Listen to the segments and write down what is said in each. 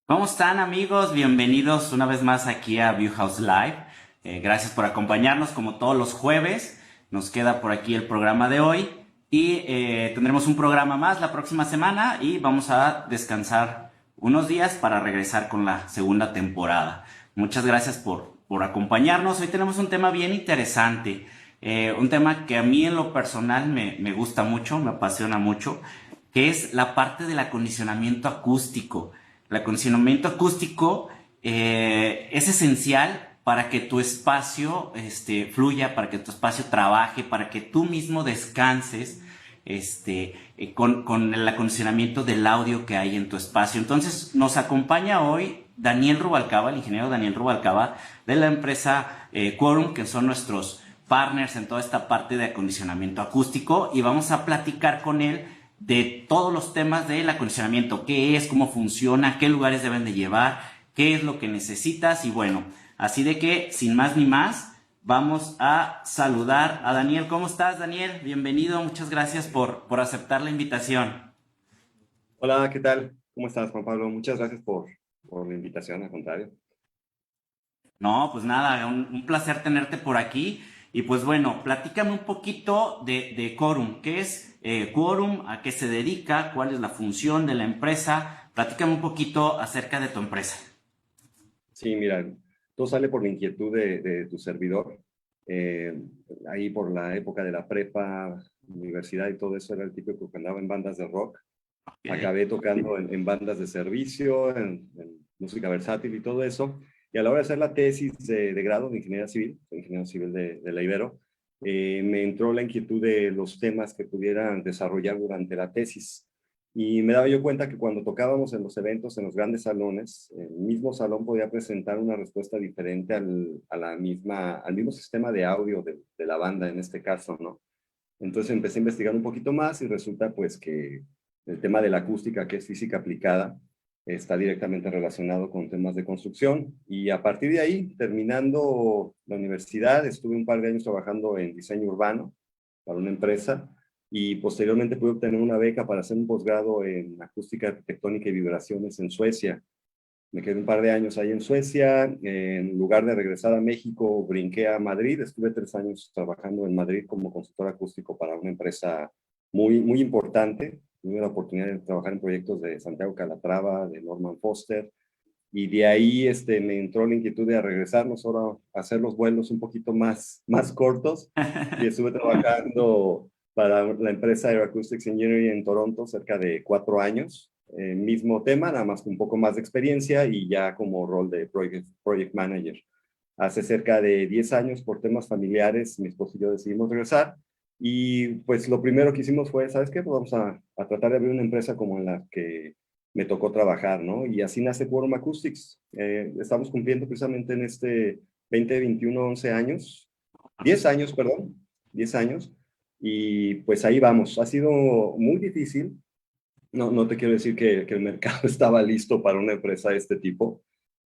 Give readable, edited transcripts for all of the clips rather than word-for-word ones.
¿Cómo están amigos? Bienvenidos una vez más aquí a Viewhouse Live. Gracias por acompañarnos como todos los jueves. Nos queda por aquí el programa de hoy y tendremos un programa más la próxima semana y vamos a descansar unos días para regresar con la segunda temporada. Muchas gracias por acompañarnos. Hoy tenemos un tema bien interesante, un tema que a mí en lo personal me gusta mucho, me apasiona mucho, que es la parte del acondicionamiento acústico. El acondicionamiento acústico es esencial para que tu espacio fluya, para que tu espacio trabaje, para que tú mismo descanses con el acondicionamiento del audio que hay en tu espacio. Entonces nos acompaña hoy Daniel Rubalcaba, el ingeniero Daniel Rubalcaba de la empresa Quorum, que son nuestros partners en toda esta parte de acondicionamiento acústico, y vamos a platicar con él de todos los temas del acondicionamiento, qué es, cómo funciona, qué lugares deben de llevar, qué es lo que necesitas y bueno, así de que sin más ni más, vamos a saludar a Daniel. ¿Cómo estás, Daniel? Bienvenido, muchas gracias por aceptar la invitación. Hola, ¿qué tal? ¿Cómo estás, Juan Pablo? Muchas gracias por la invitación, al contrario. No, pues nada, un placer tenerte por aquí. Y pues bueno, platícame un poquito de Quorum. ¿Qué es Quorum? ¿A qué se dedica? ¿Cuál es la función de la empresa? Platícame un poquito acerca de tu empresa. Sí, mira, todo sale por la inquietud de tu servidor. Eh, Ahí por la época de la prepa, universidad y todo eso, era el típico que andaba en bandas de rock. Ok. Acabé tocando en bandas de servicio, en música versátil y todo eso. Y a la hora de hacer la tesis de grado de ingeniería civil, soy ingeniero civil de la Ibero, me entró la inquietud de los temas que pudieran desarrollar durante la tesis. Y me daba yo cuenta que cuando tocábamos en los eventos, en los grandes salones, el mismo salón podía presentar una respuesta diferente al mismo sistema de audio de la banda en este caso, ¿no? Entonces empecé a investigar un poquito más y resulta pues que el tema de la acústica, que es física aplicada, está directamente relacionado con temas de construcción. Y a partir de ahí, terminando la universidad, estuve un par de años trabajando en diseño urbano para una empresa y posteriormente pude obtener una beca para hacer un posgrado en acústica arquitectónica y vibraciones en Suecia. Me quedé un par de años ahí en Suecia. En lugar de regresar a México, brinqué a Madrid. Estuve 3 años trabajando en Madrid como consultor acústico para una empresa muy importante. Tuve la oportunidad de trabajar en proyectos de Santiago Calatrava, de Norman Foster. Y de ahí me entró la inquietud de regresarnos ahora a hacer los vuelos un poquito más cortos. Y estuve trabajando para la empresa Aeroacoustics Engineering en Toronto cerca de 4 años. Mismo tema, nada más con un poco más de experiencia y ya como rol de project manager. Hace cerca de 10 años, por temas familiares, mi esposo y yo decidimos regresar. Y pues lo primero que hicimos fue, ¿sabes qué? Pues vamos a tratar de abrir una empresa como en la que me tocó trabajar, ¿no? Y así nace Quorum Acoustics. Estamos cumpliendo precisamente en este 2021 11 años, 10 años, perdón, 10 años. Y pues ahí vamos. Ha sido muy difícil. No te quiero decir que el mercado estaba listo para una empresa de este tipo.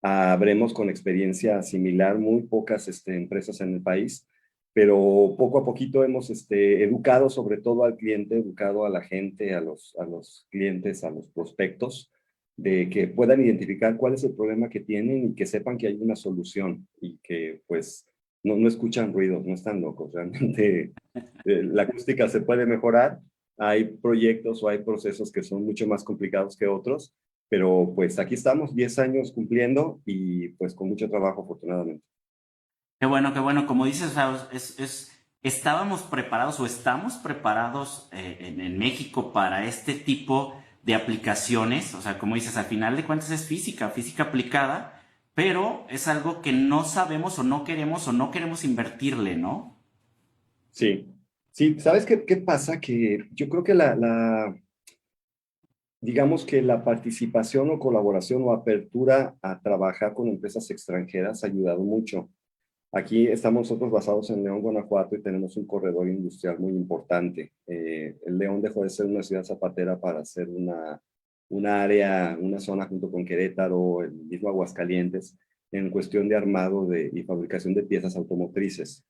Habremos con experiencia similar, muy pocas empresas en el país, pero poco a poquito hemos educado sobre todo al cliente, educado a la gente, a los clientes, a los prospectos, de que puedan identificar cuál es el problema que tienen y que sepan que hay una solución y que pues no escuchan ruidos, no están locos, realmente la acústica se puede mejorar. Hay proyectos o hay procesos que son mucho más complicados que otros, pero pues aquí estamos, 10 años cumpliendo y pues con mucho trabajo afortunadamente. Qué bueno, como dices, o sea, estábamos preparados o estamos preparados en México para este tipo de aplicaciones, o sea, como dices, al final de cuentas es física, física aplicada, pero es algo que no sabemos o no queremos invertirle, ¿no? Sí, sí, ¿sabes qué pasa? Que yo creo que digamos que la participación o colaboración o apertura a trabajar con empresas extranjeras ha ayudado mucho. Aquí estamos nosotros basados en León, Guanajuato, y tenemos un corredor industrial muy importante. El León dejó de ser una ciudad zapatera para ser una área, una zona junto con Querétaro, el mismo Aguascalientes, en cuestión de armado y fabricación de piezas automotrices.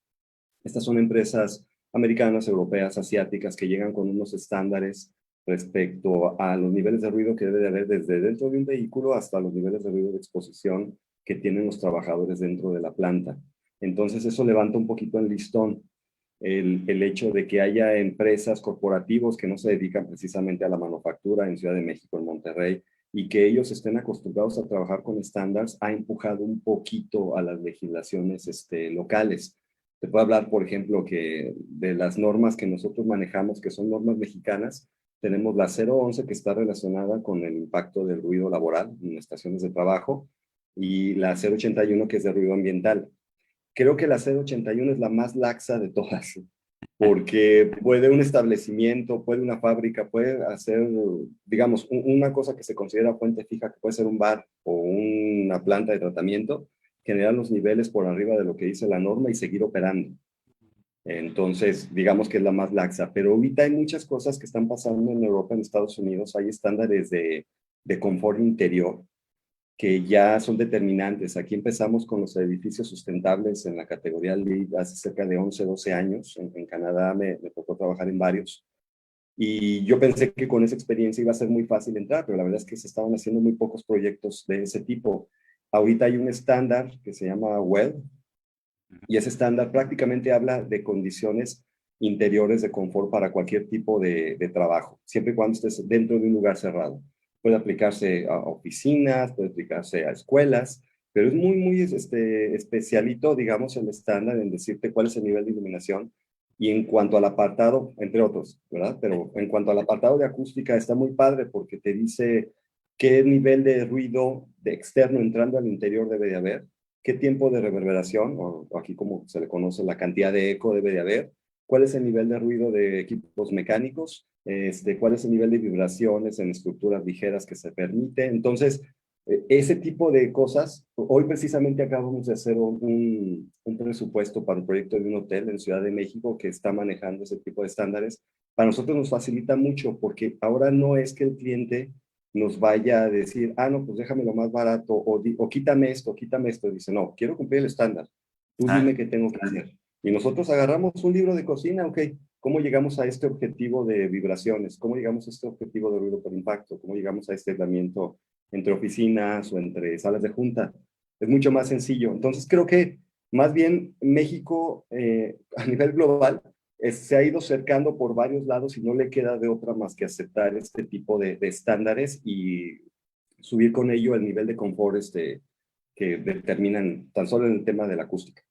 Estas son empresas americanas, europeas, asiáticas, que llegan con unos estándares respecto a los niveles de ruido que debe de haber desde dentro de un vehículo hasta los niveles de ruido de exposición que tienen los trabajadores dentro de la planta. Entonces eso levanta un poquito el listón. El hecho de que haya empresas corporativos que no se dedican precisamente a la manufactura en Ciudad de México, en Monterrey, y que ellos estén acostumbrados a trabajar con estándares, ha empujado un poquito a las legislaciones locales. Te puedo hablar, por ejemplo, que de las normas que nosotros manejamos, que son normas mexicanas, tenemos la 011 que está relacionada con el impacto del ruido laboral en estaciones de trabajo y la 081 que es de ruido ambiental. Creo que la 081 es la más laxa de todas, porque puede un establecimiento, puede una fábrica, puede hacer, digamos, una cosa que se considera fuente fija, que puede ser un bar o una planta de tratamiento, generar los niveles por arriba de lo que dice la norma y seguir operando. Entonces, digamos que es la más laxa, pero ahorita hay muchas cosas que están pasando en Europa, en Estados Unidos, hay estándares de confort interior que ya son determinantes. Aquí empezamos con los edificios sustentables en la categoría LEED hace cerca de 11, 12 años. En Canadá me tocó trabajar en varios. Y yo pensé que con esa experiencia iba a ser muy fácil entrar, pero la verdad es que se estaban haciendo muy pocos proyectos de ese tipo. Ahorita hay un estándar que se llama WELL, y ese estándar prácticamente habla de condiciones interiores de confort para cualquier tipo de trabajo, siempre y cuando estés dentro de un lugar cerrado. Puede aplicarse a oficinas, puede aplicarse a escuelas, pero es muy, muy especialito, digamos, el estándar en decirte cuál es el nivel de iluminación y en cuanto al apartado, entre otros, ¿verdad? Pero en cuanto al apartado de acústica está muy padre porque te dice qué nivel de ruido de externo entrando al interior debe de haber, qué tiempo de reverberación, o aquí como se le conoce, la cantidad de eco debe de haber, cuál es el nivel de ruido de equipos mecánicos, cuál es el nivel de vibraciones en estructuras ligeras que se permite. Entonces, ese tipo de cosas, hoy precisamente acabamos de hacer un presupuesto para un proyecto de un hotel en Ciudad de México que está manejando ese tipo de estándares. Para nosotros nos facilita mucho porque ahora no es que el cliente nos vaya a decir, ah, no, pues déjame lo más barato, o quítame esto, quítame esto. Dice, no, quiero cumplir el estándar. Tú dime qué tengo que hacer. Y nosotros agarramos un libro de cocina, ok, ¿cómo llegamos a este objetivo de vibraciones? ¿Cómo llegamos a este objetivo de ruido por impacto? ¿Cómo llegamos a este aislamiento entre oficinas o entre salas de junta? Es mucho más sencillo. Entonces creo que más bien México a nivel global se ha ido cercando por varios lados y no le queda de otra más que aceptar este tipo de estándares y subir con ello el nivel de confort que determinan tan solo en el tema de la acústica.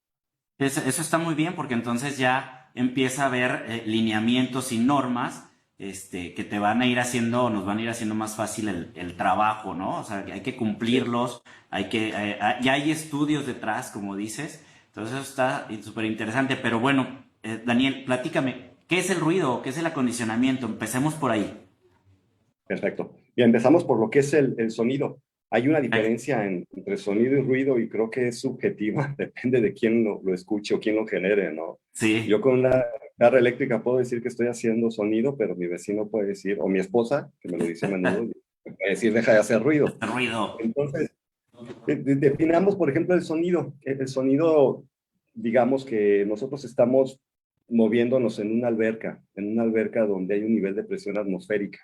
Eso está muy bien porque entonces ya empieza a haber lineamientos y normas que te van a ir haciendo, nos van a ir haciendo más fácil el trabajo, ¿no? O sea, hay que cumplirlos, ya hay estudios detrás, como dices, entonces eso está súper interesante, pero bueno, Daniel, platícame, ¿qué es el ruido? ¿Qué es el acondicionamiento? Empecemos por ahí. Perfecto. Bien, empezamos por lo que es el sonido. Hay una diferencia entre sonido y ruido y creo que es subjetiva, depende de quién lo escuche o quién lo genere, ¿no? Sí, Yo con la guitarra eléctrica puedo decir que estoy haciendo sonido, pero mi vecino puede decir, o mi esposa, que me lo dice a menudo, puede decir, deja de hacer ruido. el ruido. Entonces, definamos, por ejemplo, el sonido. El sonido, digamos que nosotros estamos moviéndonos en una alberca donde hay un nivel de presión atmosférica.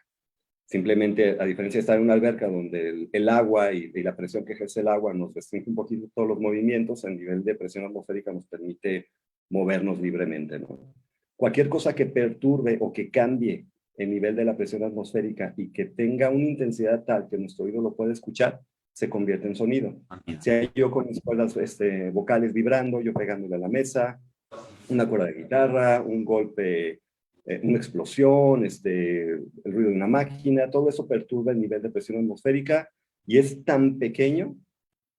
Simplemente, a diferencia de estar en una alberca donde el agua y la presión que ejerce el agua nos restringe un poquito todos los movimientos, el nivel de presión atmosférica nos permite movernos libremente, ¿no? Cualquier cosa que perturbe o que cambie el nivel de la presión atmosférica y que tenga una intensidad tal que nuestro oído lo puede escuchar, se convierte en sonido. Si hay yo con mis cuerdas vocales vibrando, yo pegándole a la mesa, una cuerda de guitarra, un golpe, una explosión, el ruido de una máquina, todo eso perturba el nivel de presión atmosférica y es tan pequeño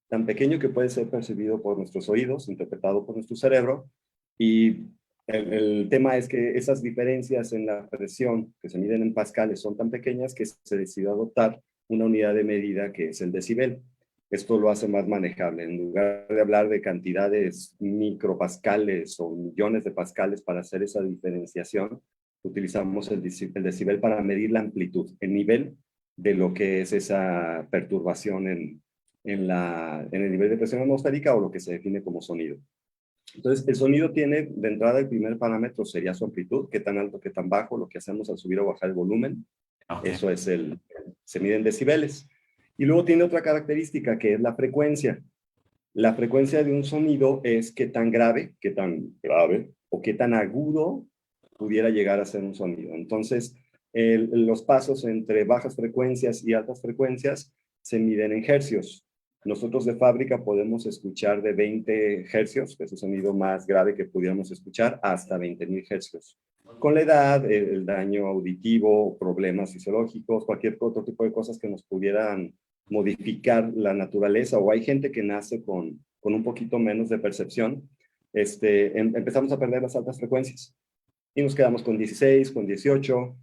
que puede ser percibido por nuestros oídos, interpretado por nuestro cerebro, y el tema es que esas diferencias en la presión que se miden en pascales son tan pequeñas que se decidió adoptar una unidad de medida que es el decibel. Esto lo hace más manejable. En lugar de hablar de cantidades micropascales o millones de pascales para hacer esa diferenciación, utilizamos el decibel para medir la amplitud, el nivel de lo que es esa perturbación en el nivel de presión atmosférica o lo que se define como sonido. Entonces, el sonido tiene, de entrada, el primer parámetro sería su amplitud, qué tan alto, qué tan bajo, lo que hacemos al subir o bajar el volumen. Ok. Eso es se mide en decibeles. Y luego tiene otra característica que es la frecuencia. La frecuencia de un sonido es qué tan grave o qué tan agudo pudiera llegar a ser un sonido. Entonces, los pasos entre bajas frecuencias y altas frecuencias se miden en hercios. Nosotros de fábrica podemos escuchar de 20 hercios, que es el sonido más grave que pudiéramos escuchar, hasta 20.000 hercios. Con la edad, el daño auditivo, problemas fisiológicos, cualquier otro tipo de cosas que nos pudieran modificar la naturaleza, o hay gente que nace con un poquito menos de percepción, empezamos a perder las altas frecuencias y nos quedamos con 16, con 18.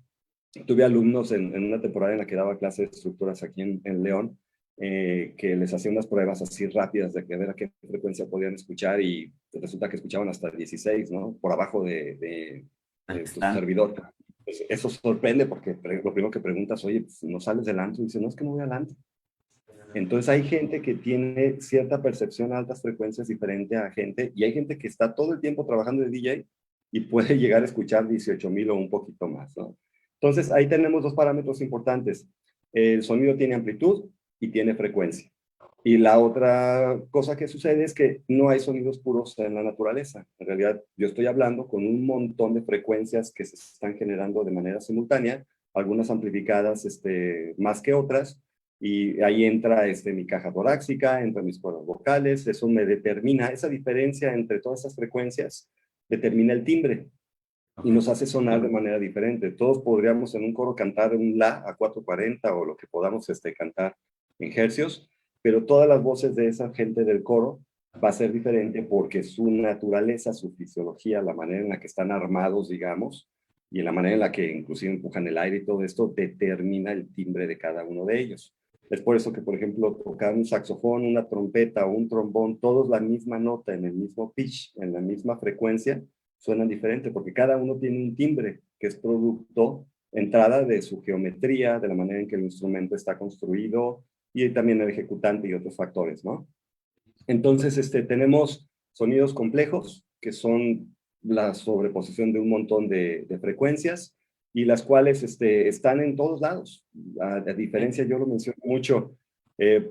Tuve alumnos en una temporada en la que daba clases de estructuras aquí en León, que les hacía unas pruebas así rápidas de que ver a qué frecuencia podían escuchar y resulta que escuchaban hasta 16, ¿no? Por abajo El de que tu están. servidor. Pues eso sorprende porque lo primero que preguntas, oye, pues, ¿no sales del antro? Y dice, no, es que no voy al antro. Entonces hay gente que tiene cierta percepción a altas frecuencias diferente a gente, y hay gente que está todo el tiempo trabajando de DJ y puede llegar a escuchar 18.000 o un poquito más, ¿no? Entonces ahí tenemos dos parámetros importantes. El sonido tiene amplitud y tiene frecuencia. Y la otra cosa que sucede es que no hay sonidos puros en la naturaleza. En realidad, yo estoy hablando con un montón de frecuencias que se están generando de manera simultánea, algunas amplificadas más que otras, y ahí entra mi caja torácica, entran mis cuerdas vocales, eso me determina, esa diferencia entre todas esas frecuencias determina el timbre y Ok. nos hace sonar de manera diferente. Todos podríamos en un coro cantar un la a 440 o lo que podamos cantar en hercios, pero todas las voces de esa gente del coro va a ser diferente porque su naturaleza, su fisiología, la manera en la que están armados, digamos, y la manera en la que inclusive empujan el aire y todo esto, determina el timbre de cada uno de ellos. Es por eso que, por ejemplo, tocar un saxofón, una trompeta o un trombón, todos la misma nota, en el mismo pitch, en la misma frecuencia, suenan diferente porque cada uno tiene un timbre que es producto, entrada de su geometría, de la manera en que el instrumento está construido y también el ejecutante y otros factores, ¿no? Entonces, tenemos sonidos complejos, que son la sobreposición de un montón de frecuencias y las cuales están en todos lados. A diferencia, yo lo menciono mucho,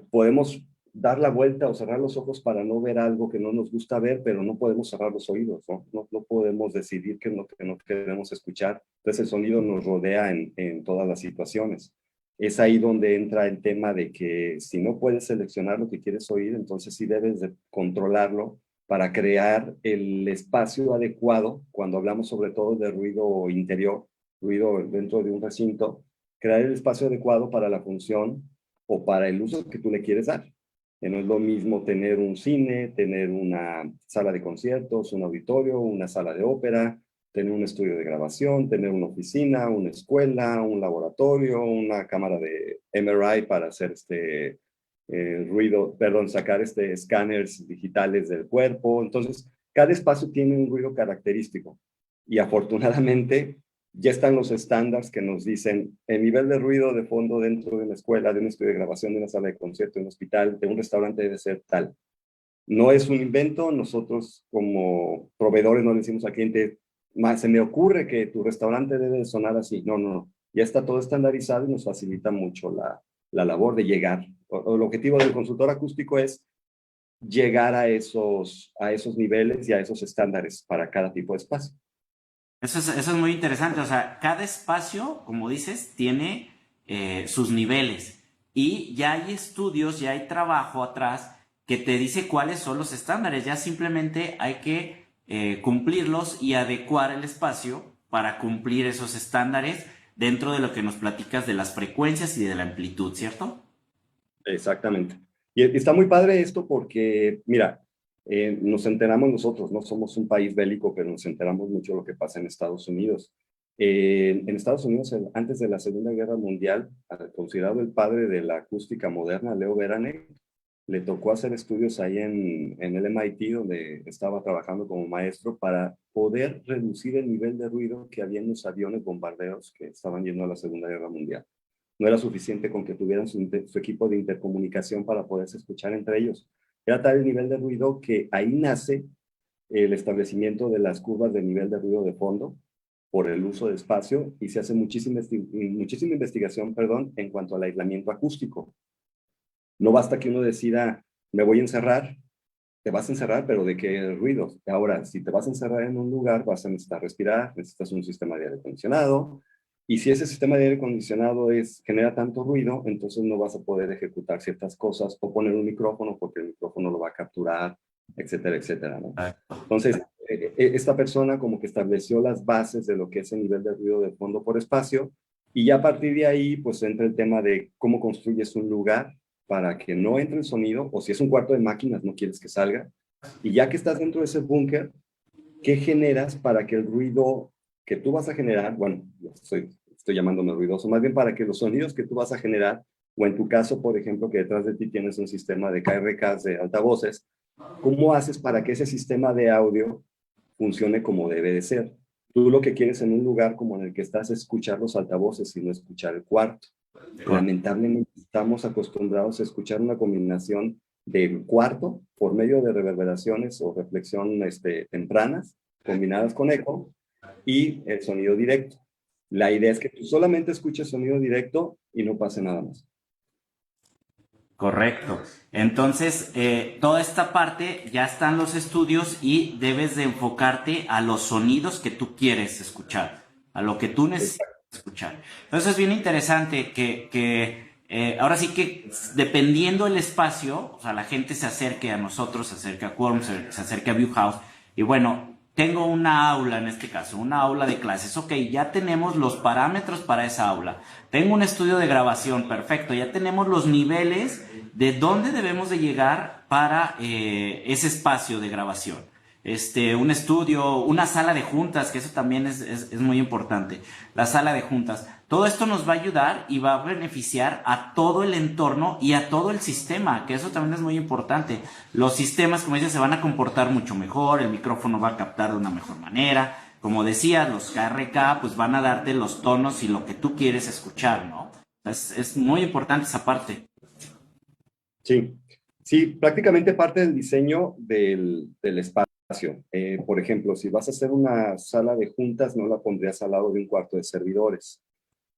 podemos dar la vuelta o cerrar los ojos para no ver algo que no nos gusta ver, pero no podemos cerrar los oídos, ¿no? No podemos decidir que no queremos escuchar. Entonces el sonido nos rodea en todas las situaciones. Es ahí donde entra el tema de que si no puedes seleccionar lo que quieres oír, entonces sí debes de controlarlo para crear el espacio adecuado, cuando hablamos sobre todo de ruido interior, ruido dentro de un recinto, crear el espacio adecuado para la función o para el uso que tú le quieres dar. Que no es lo mismo tener un cine, tener una sala de conciertos, un auditorio, una sala de ópera, tener un estudio de grabación, tener una oficina, una escuela, un laboratorio, una cámara de MRI para hacer ruido, perdón, sacar escáneres digitales del cuerpo. Entonces, cada espacio tiene un ruido característico y afortunadamente ya están los estándares que nos dicen el nivel de ruido de fondo dentro de una escuela, de un estudio de grabación, de una sala de concierto, de un hospital, de un restaurante debe ser tal. No es un invento, nosotros como proveedores no le decimos al cliente, se me ocurre que tu restaurante debe sonar así. No, no, no. Ya está todo estandarizado y nos facilita mucho la labor de llegar. El objetivo del consultor acústico es llegar a esos niveles y a esos estándares para cada tipo de espacio. Eso es muy interesante. O sea, cada espacio, como dices, tiene sus niveles. Y ya hay estudios, ya hay trabajo atrás que te dice cuáles son los estándares. Ya simplemente hay que cumplirlos y adecuar el espacio para cumplir esos estándares dentro de lo que nos platicas de las frecuencias y de la amplitud, ¿cierto? Exactamente. Y está muy padre esto porque, mira, nos enteramos nosotros, no somos un país bélico, pero nos enteramos mucho de lo que pasa en Estados Unidos. En Estados Unidos, antes de la Segunda Guerra Mundial, considerado el padre de la acústica moderna, Leo Beranek, le tocó hacer estudios ahí en el MIT, donde estaba trabajando como maestro, para poder reducir el nivel de ruido que había en los aviones bombarderos que estaban yendo a la Segunda Guerra Mundial. No era suficiente con que tuvieran su equipo de intercomunicación para poderse escuchar entre ellos. Era tal el nivel de ruido que ahí nace el establecimiento de las curvas de nivel de ruido de fondo, por el uso de espacio y se hace muchísima investigación, perdón, en cuanto al aislamiento acústico. No basta que uno decida, me voy a encerrar, te vas a encerrar, pero ¿de qué ruidos? Ahora, si te vas a encerrar en un lugar, vas a necesitar respirar, necesitas un sistema de aire acondicionado, y si ese sistema de aire acondicionado genera tanto ruido, entonces no vas a poder ejecutar ciertas cosas o poner un micrófono porque el micrófono lo va a capturar, etcétera, etcétera, ¿no? Entonces, esta persona como que estableció las bases de lo que es el nivel de ruido de fondo por espacio, y ya a partir de ahí, pues entra el tema de cómo construyes un lugar para que no entre el sonido, o si es un cuarto de máquinas, no quieres que salga. Y ya que estás dentro de ese búnker, ¿qué generas para que el ruido que tú vas a generar, bueno, estoy llamándome ruidoso, más bien para que los sonidos que tú vas a generar, o en tu caso, por ejemplo, que detrás de ti tienes un sistema de KRKs de altavoces, ¿cómo haces para que ese sistema de audio funcione como debe de ser? Tú lo que quieres en un lugar como en el que estás es escuchar los altavoces y no escuchar el cuarto. Lamentablemente estamos acostumbrados a escuchar una combinación del cuarto por medio de reverberaciones o reflexión tempranas combinadas con eco y el sonido directo. La idea es que tú solamente escuches sonido directo y no pase nada más. Correcto. Entonces, toda esta parte ya están los estudios y debes de enfocarte a los sonidos que tú quieres escuchar, a lo que tú necesitas escuchar. Entonces es bien interesante que ahora sí que dependiendo el espacio, o sea, la gente se acerque a nosotros, se acerque a Quorum, se acerque a Viewhouse, y bueno, tengo una aula en este caso, una aula de clases. Ok, ya tenemos los parámetros para esa aula. Tengo un estudio de grabación, perfecto. Ya tenemos los niveles de dónde debemos de llegar para ese espacio de grabación. Un estudio, una sala de juntas, que eso también es muy importante. La sala de juntas. Todo esto nos va a ayudar y va a beneficiar a todo el entorno y a todo el sistema, que eso también es muy importante. Los sistemas, como dices, se van a comportar mucho mejor, el micrófono va a captar de una mejor manera. Como decía, los KRK pues van a darte los tonos y lo que tú quieres escuchar, ¿no? Es muy importante esa parte. Sí, sí, prácticamente parte del diseño del espacio. Por ejemplo, si vas a hacer una sala de juntas, no la pondrías al lado de un cuarto de servidores.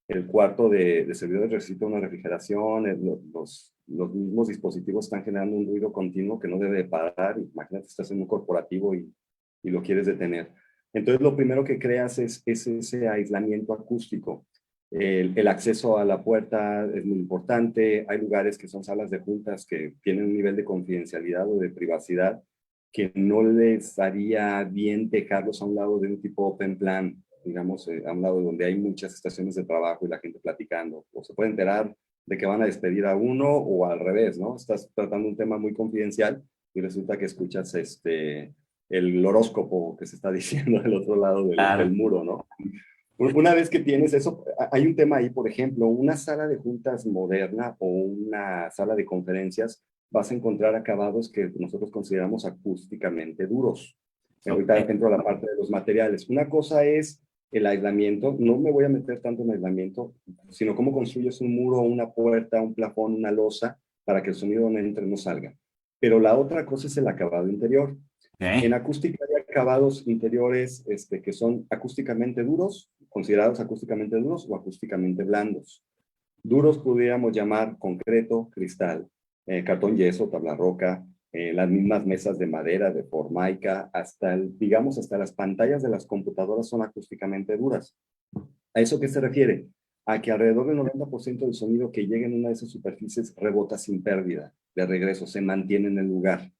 El cuarto de servidores necesita una refrigeración, los mismos dispositivos están generando un ruido continuo que no debe de parar. Imagínate, estás en un corporativo y lo quieres detener. Entonces, lo primero que creas es ese aislamiento acústico. El acceso a la puerta es muy importante. Hay lugares que son salas de juntas que tienen un nivel de confidencialidad o de privacidad que no les haría bien dejarlos a un lado de un tipo open plan, digamos, a un lado donde hay muchas estaciones de trabajo y la gente platicando. O se puede enterar de que van a despedir a uno o al revés, ¿no? Estás tratando un tema muy confidencial y resulta que escuchas el horóscopo que se está diciendo del otro lado del Claro. muro, ¿no? Una vez que tienes eso, hay un tema ahí, por ejemplo, una sala de juntas moderna o una sala de conferencias, vas a encontrar acabados que nosotros consideramos acústicamente duros. Ahorita Okay. entro a la parte de los materiales. Una cosa es el aislamiento, no me voy a meter tanto en aislamiento, sino cómo construyes un muro, una puerta, un plafón, una losa, para que el sonido no entre, no salga. Pero la otra cosa es el acabado interior. En Okay. acústica hay acabados interiores que son acústicamente duros, considerados acústicamente duros o acústicamente blandos. Duros pudiéramos llamar concreto, cristal, cartón yeso, tabla roca, las mismas mesas de madera, de formaica, digamos, hasta las pantallas de las computadoras son acústicamente duras. ¿A eso qué se refiere? A que alrededor del 90% del sonido que llega en una de esas superficies rebota sin pérdida, de regreso, se mantiene en el lugar.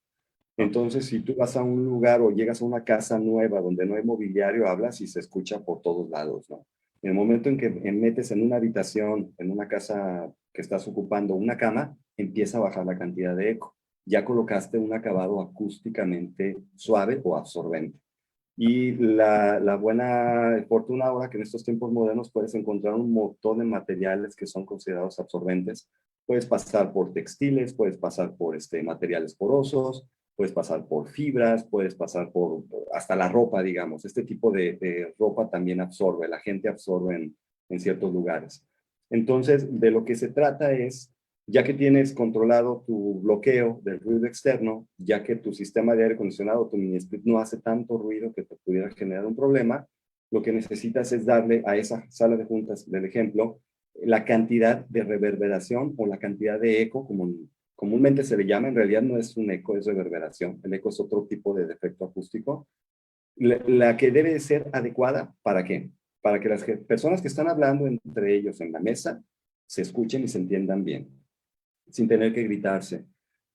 Entonces, si tú vas a un lugar o llegas a una casa nueva donde no hay mobiliario, hablas y se escucha por todos lados, ¿no? En el momento en que metes en una habitación, en una casa que estás ocupando una cama, empieza a bajar la cantidad de eco. Ya colocaste un acabado acústicamente suave o absorbente. Y la buena fortuna ahora que en estos tiempos modernos puedes encontrar un montón de materiales que son considerados absorbentes. Puedes pasar por textiles, puedes pasar por materiales porosos, puedes pasar por fibras, puedes pasar por hasta la ropa, digamos. Este tipo de ropa también absorbe, la gente absorbe en ciertos lugares. Entonces, de lo que se trata es, ya que tienes controlado tu bloqueo del ruido externo, ya que tu sistema de aire acondicionado, tu mini split no hace tanto ruido que te pudiera generar un problema, lo que necesitas es darle a esa sala de juntas, del ejemplo, la cantidad de reverberación o la cantidad de eco, como comúnmente se le llama. En realidad no es un eco, es reverberación. El eco es otro tipo de defecto acústico. La que debe ser adecuada, ¿para qué? Para que las personas que están hablando entre ellos en la mesa se escuchen y se entiendan bien, sin tener que gritarse.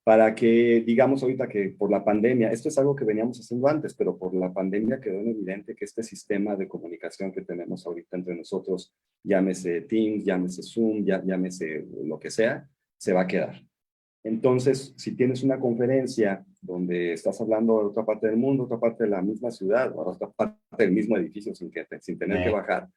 Para que, digamos ahorita que por la pandemia, esto es algo que veníamos haciendo antes, pero por la pandemia quedó en evidente que este sistema de comunicación que tenemos ahorita entre nosotros, llámese Teams, llámese Zoom, llámese lo que sea, se va a quedar. Entonces, si tienes una conferencia donde estás hablando de otra parte del mundo, otra parte de la misma ciudad, o otra parte del mismo edificio sin tener que bajar,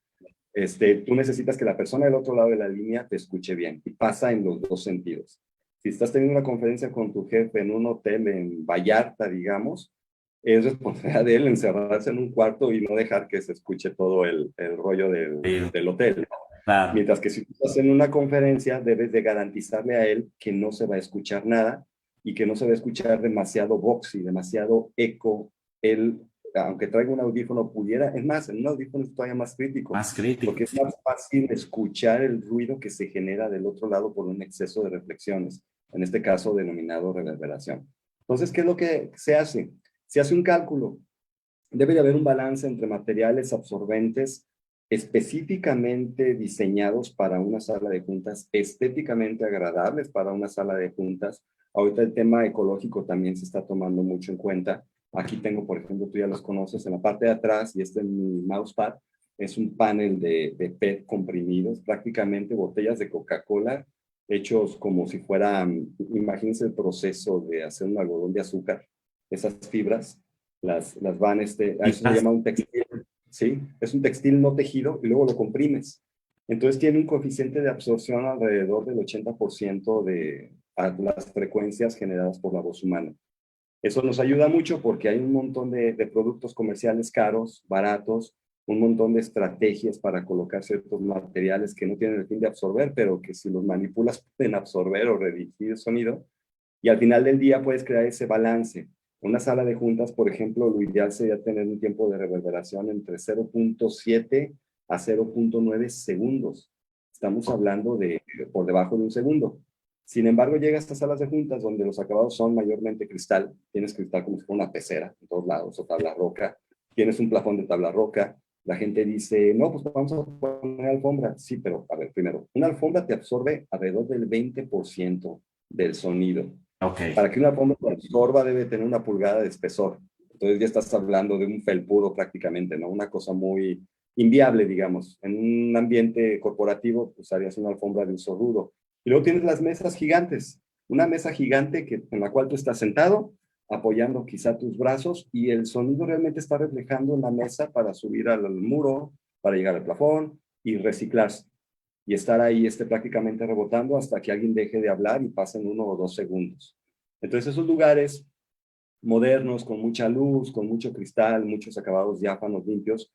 tú necesitas que la persona del otro lado de la línea te escuche bien, y pasa en los dos sentidos. Si estás teniendo una conferencia con tu jefe en un hotel en Vallarta, digamos, es responsabilidad de él encerrarse en un cuarto y no dejar que se escuche todo el rollo Sí, del hotel. claro. Mientras que si tú estás en una conferencia, debes de garantizarle a él que no se va a escuchar nada y que no se va a escuchar demasiado boxy, demasiado eco. Él, aunque traiga un audífono, pudiera, es más, en un audífono es todavía más crítico, Más crítico, porque es sí. más fácil escuchar el ruido que se genera del otro lado por un exceso de reflexiones, en este caso denominado reverberación. Entonces, ¿qué es lo que se hace? Se hace un cálculo. Debe de haber un balance entre materiales absorbentes específicamente diseñados para una sala de juntas, estéticamente agradables para una sala de juntas. Ahorita el tema ecológico también se está tomando mucho en cuenta. Aquí tengo, por ejemplo, tú ya los conoces, en la parte de atrás, y este es mi mousepad, es un panel de PET comprimidos, prácticamente botellas de Coca-Cola hechos como si fueran, imagínense el proceso de hacer un algodón de azúcar, esas fibras las van, a Y eso se llama un textil, ¿sí? Es un textil no tejido y luego lo comprimes. Entonces tiene un coeficiente de absorción alrededor del 80% de las frecuencias generadas por la voz humana. Eso nos ayuda mucho porque hay un montón de productos comerciales caros, baratos, un montón de estrategias para colocar ciertos materiales que no tienen el fin de absorber, pero que si los manipulas pueden absorber o redirigir el sonido. Y al final del día puedes crear ese balance. Una sala de juntas, por ejemplo, lo ideal sería tener un tiempo de reverberación entre 0.7 a 0.9 segundos. Estamos hablando de por debajo de un segundo. Sin embargo, llega a estas salas de juntas donde los acabados son mayormente cristal. Tienes cristal como si fuera una pecera en todos lados, o tabla roca. Tienes un plafón de tabla roca. La gente dice, no, pues vamos a poner alfombra. Sí, pero a ver, primero, una alfombra te absorbe alrededor del 20% del sonido. Ok. Para que una alfombra te absorba debe tener una pulgada de espesor. Entonces ya estás hablando de un felpudo prácticamente, ¿no? Una cosa muy inviable, digamos. En un ambiente corporativo, pues harías una alfombra de uso rudo. Y luego tienes las mesas gigantes. Una mesa gigante en la cual tú estás sentado, apoyando quizá tus brazos, y el sonido realmente está reflejando en la mesa para subir al muro, para llegar al plafón y reciclarse. Y estar ahí prácticamente rebotando hasta que alguien deje de hablar y pasen 1 o 2 segundos. Entonces esos lugares modernos, con mucha luz, con mucho cristal, muchos acabados diáfanos limpios,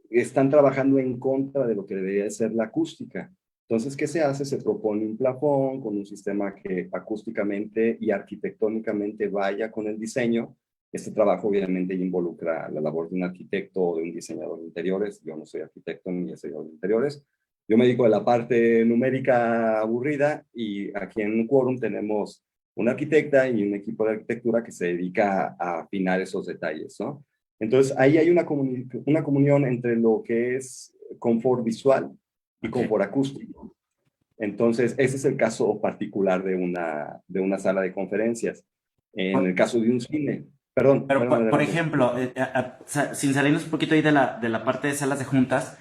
están trabajando en contra de lo que debería de ser la acústica. Entonces, ¿qué se hace? Se propone un plafón con un sistema que acústicamente y arquitectónicamente vaya con el diseño. Este trabajo obviamente involucra la labor de un arquitecto o de un diseñador de interiores. Yo no soy arquitecto ni diseñador de interiores. Yo me dedico a la parte numérica aburrida, y aquí en Quorum tenemos una arquitecta y un equipo de arquitectura que se dedica a afinar esos detalles, ¿no? Entonces, ahí hay una comunión entre lo que es confort visual y Ok. confort acústico. Entonces, ese es el caso particular de una sala de conferencias. En el caso de un cine, perdón, Pero, perdón, por adelante. ejemplo, sin salirnos un poquito ahí de la parte de salas de juntas,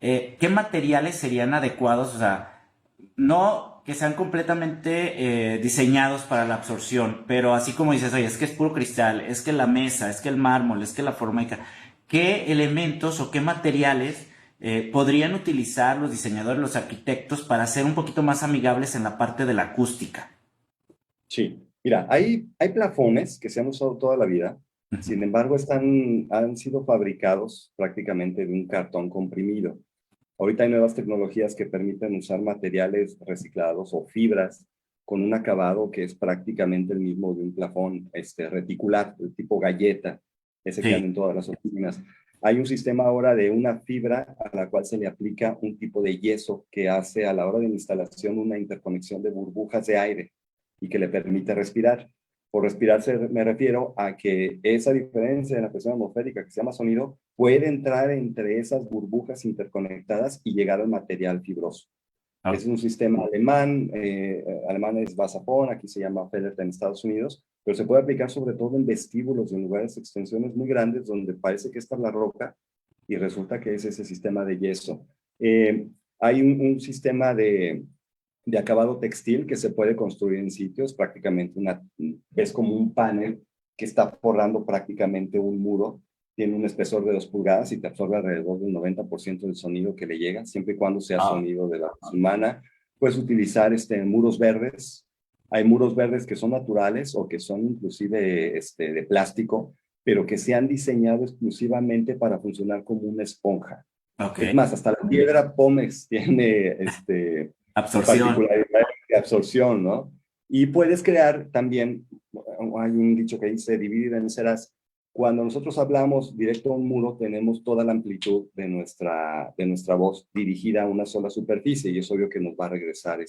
¿qué materiales serían adecuados? O sea, no que sean completamente diseñados para la absorción, pero así como dices, oye, es que es puro cristal, es que la mesa, es que el mármol, es que la formica, ¿qué elementos o qué materiales podrían utilizar los diseñadores, los arquitectos para ser un poquito más amigables en la parte de la acústica? Sí, mira, hay plafones que se han usado toda la vida. Ujú. Sin embargo, han sido fabricados prácticamente de un cartón comprimido. Ahorita hay nuevas tecnologías que permiten usar materiales reciclados o fibras con un acabado que es prácticamente el mismo de un plafón reticular, el tipo galleta, ese que Sí, anda en todas las oficinas. Hay un sistema ahora de una fibra a la cual se le aplica un tipo de yeso que hace a la hora de la instalación una interconexión de burbujas de aire y que le permite respirar. Por respirar me refiero a que esa diferencia en la presión atmosférica que se llama sonido puede entrar entre esas burbujas interconectadas y llegar al material fibroso. Ah, Es un sistema alemán, alemán es Vasafon, aquí se llama Feller en Estados Unidos, pero se puede aplicar sobre todo en vestíbulos, en lugares, extensiones muy grandes donde parece que está la roca y resulta que es ese sistema de yeso. Hay un sistema de acabado textil que se puede construir en sitios, prácticamente es como un panel que está forrando prácticamente un muro, tiene un espesor de 2 pulgadas y te absorbe alrededor del 90% del sonido que le llega, siempre y cuando sea ah, sonido de la voz humana. Puedes utilizar muros verdes, hay muros verdes que son naturales o que son inclusive de plástico, pero que se han diseñado exclusivamente para funcionar como una esponja. ok. Es más, hasta la piedra pómez tiene Absorción. particularidad de absorción, ¿no? Y puedes crear también, hay un dicho que dice, divide y vencerás. Cuando nosotros hablamos directo a un muro, tenemos toda la amplitud de nuestra voz dirigida a una sola superficie y es obvio que nos va a regresar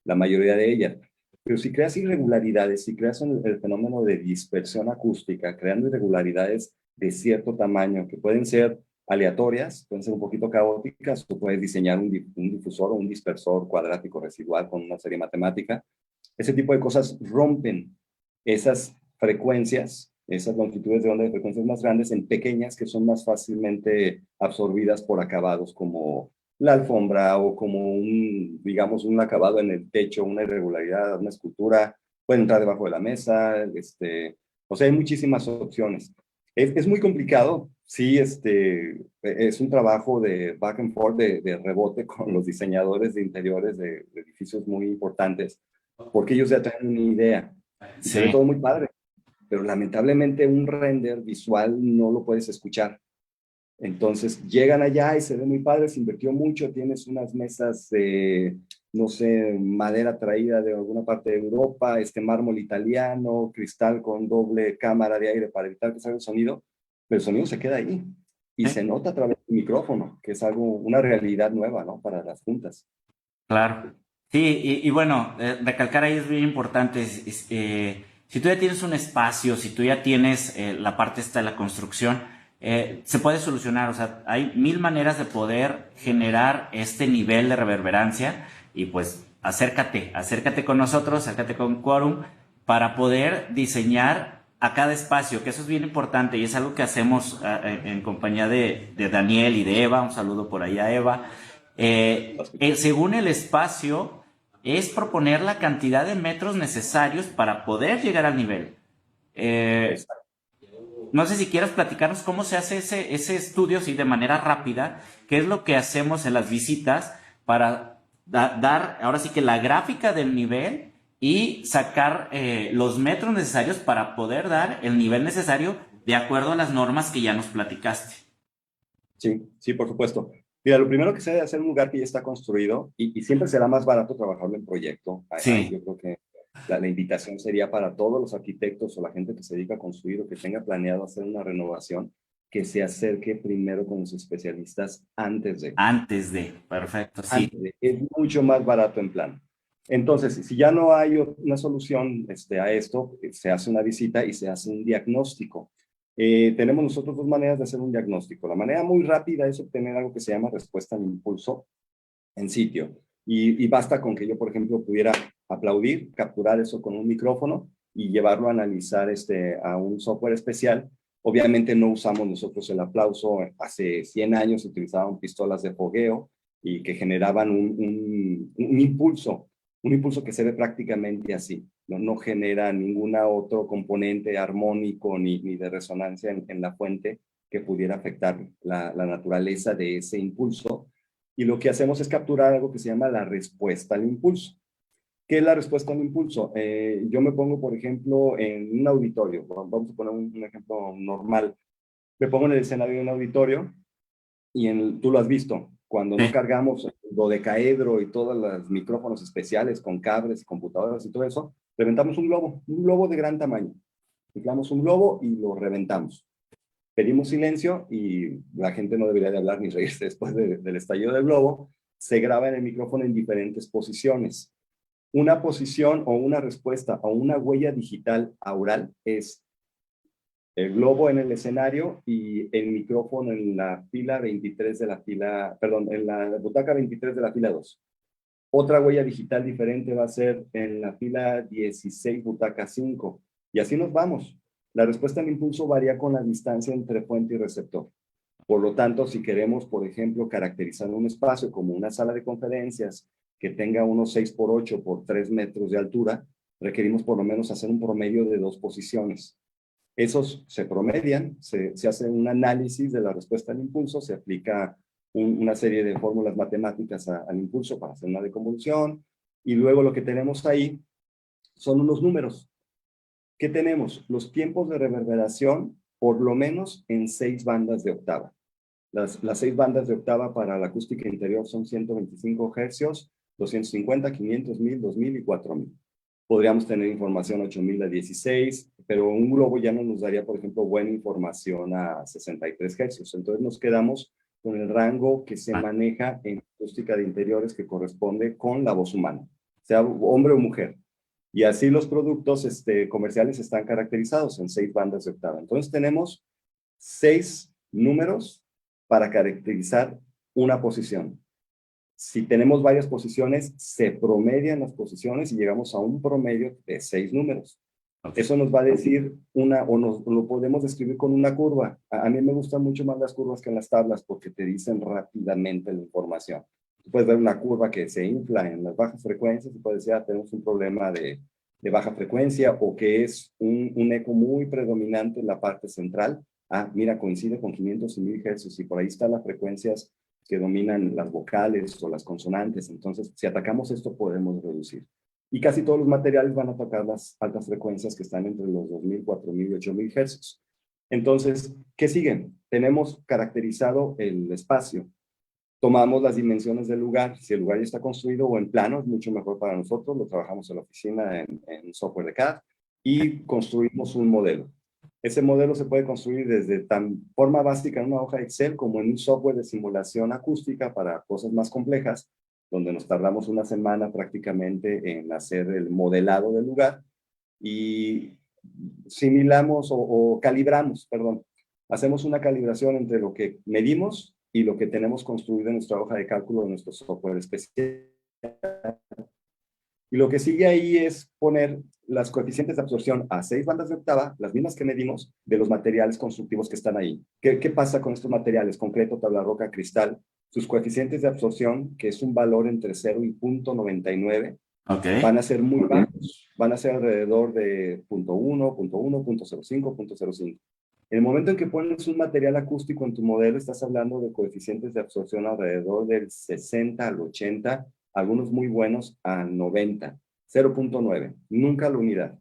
la mayoría de ellas. Pero si creas irregularidades, si creas el fenómeno de dispersión acústica, creando irregularidades de cierto tamaño que pueden ser aleatorias, pueden ser un poquito caóticas, tú puedes diseñar un difusor o un dispersor cuadrático residual con una serie matemática. Ese tipo de cosas rompen esas frecuencias, esas longitudes de onda de frecuencias más grandes en pequeñas que son más fácilmente absorbidas por acabados como la alfombra o como digamos, un acabado en el techo, una irregularidad, una escultura, puede entrar debajo de la mesa, o sea, hay muchísimas opciones. Es muy complicado, sí, es un trabajo de back and forth, de rebote con los diseñadores de interiores de edificios muy importantes, porque ellos ya traen una idea y se ve Sí. todo muy padre, pero lamentablemente un render visual no lo puedes escuchar. Entonces llegan allá y se ve muy padre, se invirtió mucho, tienes unas mesas de, no sé, madera traída de alguna parte de Europa, mármol italiano, cristal con doble cámara de aire para evitar que salga el sonido, pero el sonido se queda ahí y Sí, se nota a través del micrófono, que es algo, una realidad nueva, ¿no? Para las juntas. claro. Sí, y bueno, recalcar ahí es bien importante. Si tú ya tienes un espacio, si tú ya tienes la parte esta de la construcción, se puede solucionar. O sea, hay mil maneras de poder generar este nivel de reverberancia y pues acércate con nosotros, acércate con Quorum para poder diseñar a cada espacio, que eso es bien importante y es algo que hacemos en compañía de Daniel y de Eva. Un saludo por ahí a Eva. Según el espacio, es proponer la cantidad de metros necesarios para poder llegar al nivel. Eh, Exacto. no sé si quieras platicarnos cómo se hace ese estudio, sí, de manera rápida, qué es lo que hacemos en las visitas para dar, ahora sí que la gráfica del nivel y sacar los metros necesarios para poder dar el nivel necesario de acuerdo a las normas que ya nos platicaste. Sí, sí, por supuesto. Mira, lo primero que se debe hacer en un lugar que ya está construido y siempre será más barato trabajarlo en proyecto. Ahí Sí, yo creo que la invitación sería para todos los arquitectos o la gente que se dedica a construir o que tenga planeado hacer una renovación, que se acerque primero con los especialistas antes de. antes de, perfecto, sí. Es mucho más barato en plan. Entonces, si ya no hay una solución a esto, se hace una visita y se hace un diagnóstico. Tenemos nosotros dos maneras de hacer un diagnóstico. La manera muy rápida es obtener algo que se llama respuesta al impulso en sitio. Y basta con que yo, por ejemplo, pudiera aplaudir, capturar eso con un micrófono y llevarlo a analizar a un software especial. Obviamente no usamos nosotros el aplauso. Hace 100 años se utilizaban pistolas de fogueo y que generaban un impulso que se ve prácticamente así. No genera ningún otro componente armónico ni de resonancia en la fuente que pudiera afectar la naturaleza de ese impulso. Y lo que hacemos es capturar algo que se llama la respuesta al impulso. ¿Qué es la respuesta al impulso? Yo me pongo, por ejemplo, en un auditorio. Vamos a poner un ejemplo normal. Me pongo en el escenario de un auditorio y tú lo has visto. Cuando no Sí. cargamos el dodecaedro y todos los micrófonos especiales con cables, computadoras y todo eso, reventamos un globo de gran tamaño. Inflamos un globo y lo reventamos. pedimos silencio y la gente no debería de hablar ni reírse después del estallido del globo. Se graba en el micrófono en diferentes posiciones. Una posición o una respuesta o una huella digital aural es el globo en el escenario y el micrófono en la fila 23 de la fila, perdón, en la butaca 23 de la fila 2. Otra huella digital diferente va a ser en la fila 16, butaca 5. Y así nos vamos. La respuesta al impulso varía con la distancia entre fuente y receptor. Por lo tanto, si queremos, por ejemplo, caracterizar un espacio como una sala de conferencias que tenga unos 6 por 8 por 3 metros de altura, requerimos por lo menos hacer un promedio de 2 posiciones. Esos se promedian, se hace un análisis de la respuesta al impulso, se aplica una serie de fórmulas matemáticas al impulso para hacer una deconvolución, y luego lo que tenemos ahí son unos números. ¿Qué tenemos? Los tiempos de reverberación, por lo menos en 6 bandas de octava. Las 6 bandas de octava para la acústica interior son 125 hercios, 250, 500, 1000, 2000 y 4000. Podríamos tener información 8000 a 16, pero un globo ya no nos daría, por ejemplo, buena información a 63 hercios. Entonces nos quedamos con el rango que se maneja en acústica de interiores que corresponde con la voz humana, sea hombre o mujer. Y así los productos comerciales están caracterizados en 6 bandas de octava. Entonces tenemos 6 números para caracterizar una posición. Si tenemos varias posiciones, se promedian las posiciones y llegamos a un promedio de 6 números. Okay. Eso nos va a decir lo podemos describir con una curva. A mí me gustan mucho más las curvas que las tablas porque te dicen rápidamente la información. Tú puedes ver una curva que se infla en las bajas frecuencias y puedes decir, tenemos un problema de baja frecuencia o que es un eco muy predominante en la parte central. Mira, coincide con 500 y 1000 Hz y por ahí están las frecuencias que dominan las vocales o las consonantes. Entonces, si atacamos esto, podemos reducir. Y casi todos los materiales van a atacar las altas frecuencias que están entre los 2000, 4000 y 8000 Hz. Entonces, ¿qué sigue? Tenemos caracterizado el espacio. Tomamos las dimensiones del lugar. Si el lugar ya está construido o en plano, es mucho mejor para nosotros. Lo trabajamos en la oficina en software de CAD y construimos un modelo. Ese modelo se puede construir desde tan forma básica en una hoja de Excel como en un software de simulación acústica para cosas más complejas, donde nos tardamos una semana prácticamente en hacer el modelado del lugar y similamos o calibramos, perdón. Hacemos una calibración entre lo que medimos y lo que tenemos construido en nuestra hoja de cálculo de nuestro software especial. Y lo que sigue ahí es poner las coeficientes de absorción a 6 bandas de octava, las mismas que medimos, de los materiales constructivos que están ahí. ¿Qué pasa con estos materiales? Concreto, tabla roca, cristal. Sus coeficientes de absorción, que es un valor entre 0 y 0.99, okay, van a ser muy bajos. Van a ser alrededor de 0.1, 0.1, 0.05, 0.05. En el momento en que pones un material acústico en tu modelo, estás hablando de coeficientes de absorción alrededor del 60 al 80, algunos muy buenos a 90, 0.9, nunca la unidad.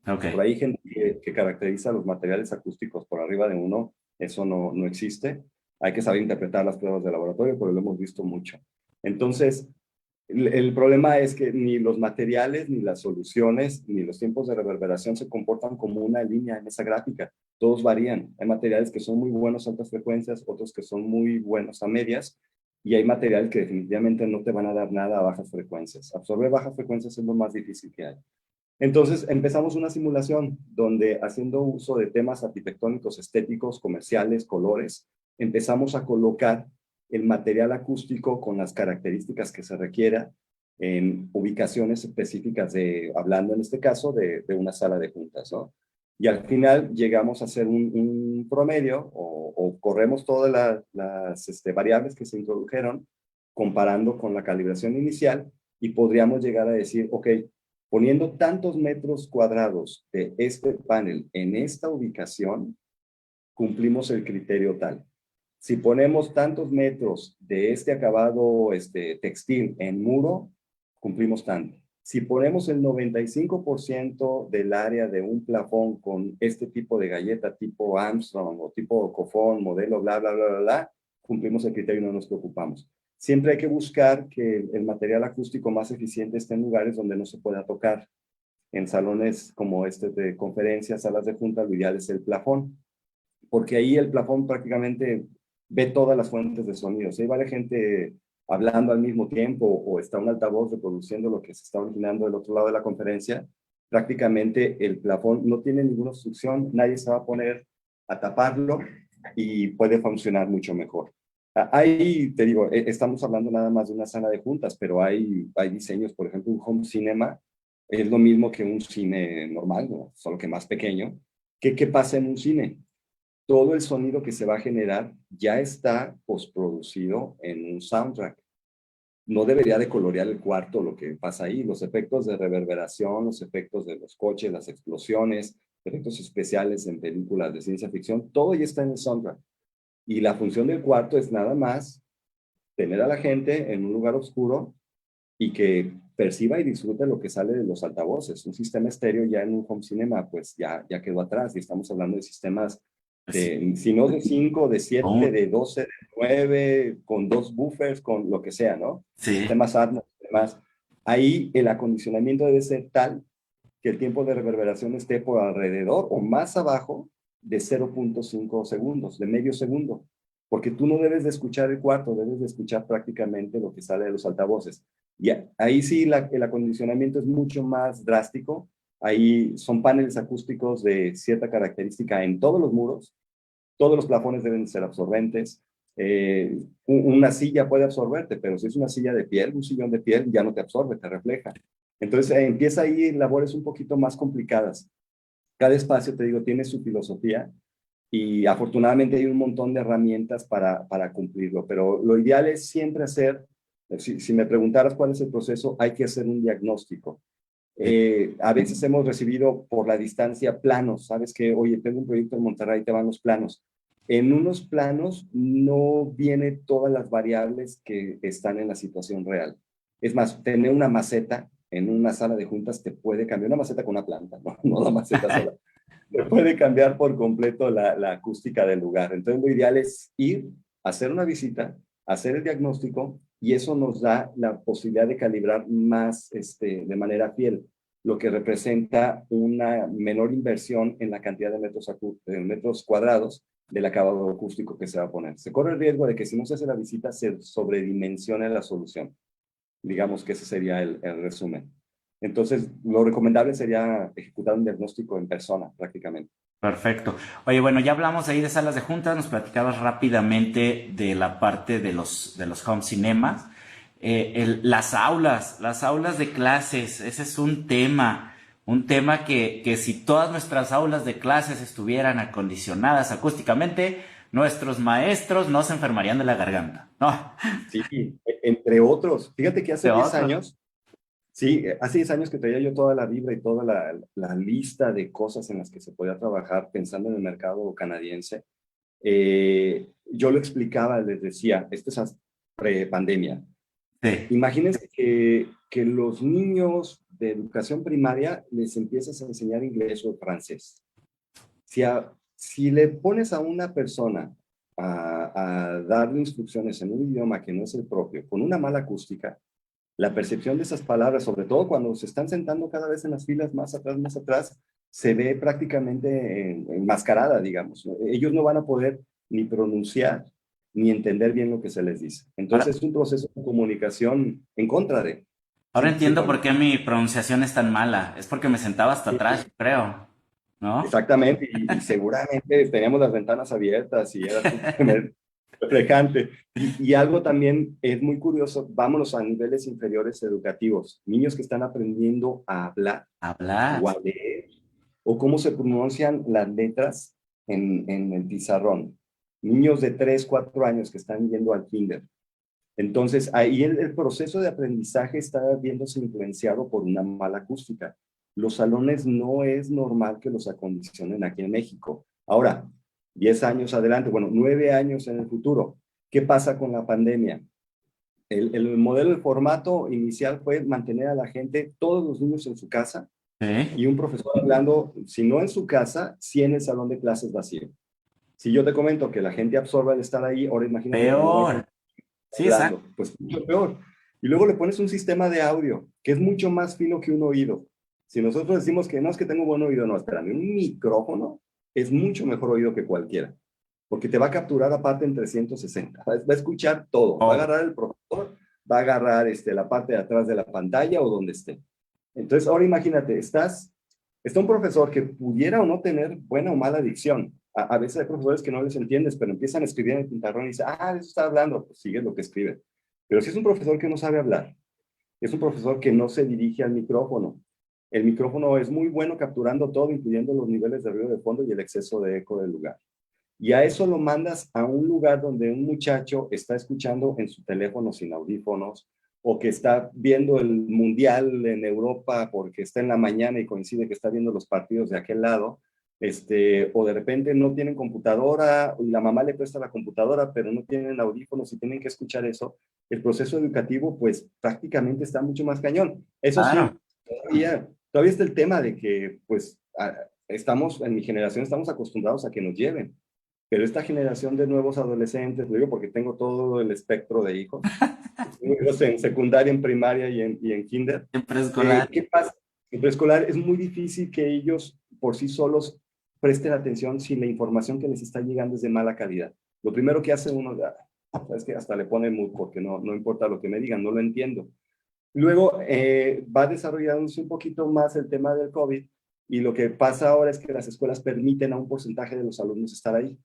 Okay. Por ahí hay gente que caracteriza los materiales acústicos por arriba de 1, eso no existe. Hay que saber interpretar las pruebas de laboratorio, pero lo hemos visto mucho. Entonces, el problema es que ni los materiales, ni las soluciones, ni los tiempos de reverberación se comportan como una línea en esa gráfica. Todos varían. Hay materiales que son muy buenos a altas frecuencias, otros que son muy buenos a medias, y hay materiales que definitivamente no te van a dar nada a bajas frecuencias. Absorber bajas frecuencias es lo más difícil que hay. Entonces empezamos una simulación donde, haciendo uso de temas arquitectónicos, estéticos, comerciales, colores, empezamos a colocar el material acústico con las características que se requiera en ubicaciones específicas hablando en este caso de una sala de juntas, ¿no? Y al final llegamos a hacer un promedio o corremos todas las variables que se introdujeron comparando con la calibración inicial y podríamos llegar a decir, ok, poniendo tantos metros cuadrados de este panel en esta ubicación, cumplimos el criterio tal. Si ponemos tantos metros de este acabado textil en muro, cumplimos tanto. Si ponemos el 95% del área de un plafón con este tipo de galleta tipo Armstrong o tipo Cofón, modelo bla, bla, bla, bla, bla, cumplimos el criterio y no nos preocupamos. Siempre hay que buscar que el material acústico más eficiente esté en lugares donde no se pueda tocar. En salones como de conferencias, salas de junta, lo ideal es el plafón. porque ahí el plafón prácticamente ve todas las fuentes de sonido. Si hay varias gente hablando al mismo tiempo o está un altavoz reproduciendo lo que se está originando del otro lado de la conferencia, prácticamente el plafón no tiene ninguna obstrucción, nadie se va a poner a taparlo y puede funcionar mucho mejor. Ahí, te digo, estamos hablando nada más de una sala de juntas, pero hay diseños, por ejemplo, un home cinema es lo mismo que un cine normal, ¿no? Solo que más pequeño. ¿Qué pasa en un cine? Todo el sonido que se va a generar ya está postproducido en un soundtrack. No debería de colorear el cuarto lo que pasa ahí, los efectos de reverberación, los efectos de los coches, las explosiones, efectos especiales en películas de ciencia ficción, todo ya está en el soundtrack. Y la función del cuarto es nada más tener a la gente en un lugar oscuro y que perciba y disfrute lo que sale de los altavoces. Un sistema estéreo ya en un home cinema, pues ya quedó atrás y estamos hablando de sistemas Sí. de, si no de 5, de 7, Oh, de 12, de 9, con 2 buffers, con lo que sea, ¿no? sí. Sistemas Atmos, demás. Ahí el acondicionamiento debe ser tal que el tiempo de reverberación esté por alrededor o más abajo de 0.5 segundos, de medio segundo, porque tú no debes de escuchar el cuarto, debes de escuchar prácticamente lo que sale de los altavoces. Y ahí sí el acondicionamiento es mucho más drástico, ahí son paneles acústicos de cierta característica en todos los muros, todos los plafones deben ser absorbentes, una silla puede absorberte, pero si es una silla de piel, un sillón de piel, ya no te absorbe, te refleja. Entonces empieza ahí labores un poquito más complicadas. Cada espacio, te digo, tiene su filosofía y afortunadamente hay un montón de herramientas para cumplirlo, pero lo ideal es siempre hacer, si me preguntaras cuál es el proceso, hay que hacer un diagnóstico. A veces hemos recibido por la distancia planos, sabes que, oye, tengo un proyecto en Monterrey, te van los planos. En unos planos no vienen todas las variables que están en la situación real. Es más, tener una maceta en una sala de juntas te puede cambiar, una maceta con una planta, no la maceta sola, te puede cambiar por completo la acústica del lugar. Entonces lo ideal es ir, hacer una visita, hacer el diagnóstico y eso nos da la posibilidad de calibrar más de manera fiel, lo que representa una menor inversión en la cantidad de metros cuadrados del acabado acústico que se va a poner. Se corre el riesgo de que si no se hace la visita se sobredimensione la solución. Digamos que ese sería el resumen. Entonces, lo recomendable sería ejecutar un diagnóstico en persona, prácticamente. Perfecto. Oye, bueno, ya hablamos ahí de salas de juntas, nos platicabas rápidamente de la parte de los home cinemas. Las aulas de clases, ese es un tema que si todas nuestras aulas de clases estuvieran acondicionadas acústicamente, nuestros maestros no se enfermarían de la garganta, ¿no? Sí, entre otros. Fíjate que hace De 10 otros. años, sí, hace 10 años que traía yo toda la vibra y toda la lista de cosas en las que se podía trabajar pensando en el mercado canadiense. Yo lo explicaba, les decía, esto es pre-pandemia. Sí. Imagínense que los niños de educación primaria les empiezas a enseñar inglés o francés. Si le pones a una persona a darle instrucciones en un idioma que no es el propio, con una mala acústica, la percepción de esas palabras, sobre todo cuando se están sentando cada vez en las filas más atrás, se ve prácticamente enmascarada, digamos. Ellos no van a poder ni pronunciar ni entender bien lo que se les dice. Ahora, Entonces es un proceso de comunicación en contra de. ahora Sí, sí, entiendo por Pablo. qué mi pronunciación es tan mala. Es porque me sentaba hasta Sí, atrás, creo, ¿no? exactamente, y seguramente teníamos las ventanas abiertas y era súper reflejante. Y algo también es muy curioso, vámonos a niveles inferiores educativos, niños que están aprendiendo a hablar o Hablar. a leer, o cómo se pronuncian las letras en el pizarrón. Niños de 3 4 años que están yendo al kinder. Entonces, ahí el proceso de aprendizaje está viéndose influenciado por una mala acústica. Los salones no es normal que los acondicionen aquí en México. Ahora, 10 años adelante, bueno, 9 años en el futuro, ¿qué pasa con la pandemia? El modelo, el formato inicial fue mantener a la gente, todos los niños en su casa Sí. y un profesor hablando, si no en su casa, sí en el salón de clases vacío. Si yo te comento que la gente absorbe al estar ahí, ahora imagínate cuando no hay Peor. gente Sí, exacto. hablando, pues mucho peor. Y luego le pones un sistema de audio que es mucho más fino que un oído. Si nosotros decimos que no es que tengo buen oído, no, espérame, un micrófono es mucho mejor oído que cualquiera, porque te va a capturar aparte en 360. Va a escuchar todo. Va a Oh, agarrar el profesor, va a agarrar la parte de atrás de la pantalla o donde esté. Entonces, ahora imagínate, está un profesor que pudiera o no tener buena o mala dicción. A veces hay profesores que no les entiendes, pero empiezan a escribir en el pizarrón y dicen, de eso está hablando, pues sigue lo que escribe. Pero si es un profesor que no sabe hablar, es un profesor que no se dirige al micrófono. El micrófono es muy bueno capturando todo, incluyendo los niveles de ruido de fondo y el exceso de eco del lugar. Y a eso lo mandas a un lugar donde un muchacho está escuchando en su teléfono sin audífonos o que está viendo el mundial en Europa porque está en la mañana y coincide que está viendo los partidos de aquel lado, o de repente no tienen computadora y la mamá le presta la computadora, pero no tienen audífonos y tienen que escuchar eso, el proceso educativo pues prácticamente está mucho más cañón. Eso sí, claro. todavía está el tema de que pues en mi generación estamos acostumbrados a que nos lleven. Pero esta generación de nuevos adolescentes, lo digo porque tengo todo el espectro de hijos, hijos en secundaria, en primaria y en kinder. En preescolar. ¿Qué pasa? En preescolar es muy difícil que ellos por sí solos presten atención si la información que les está llegando es de mala calidad. Lo primero que hace uno, es que hasta le pone mood porque no importa lo que me digan, no lo entiendo. Luego va desarrollándose un poquito más el tema del COVID y lo que pasa ahora es que las escuelas permiten a un porcentaje de los alumnos estar ahí.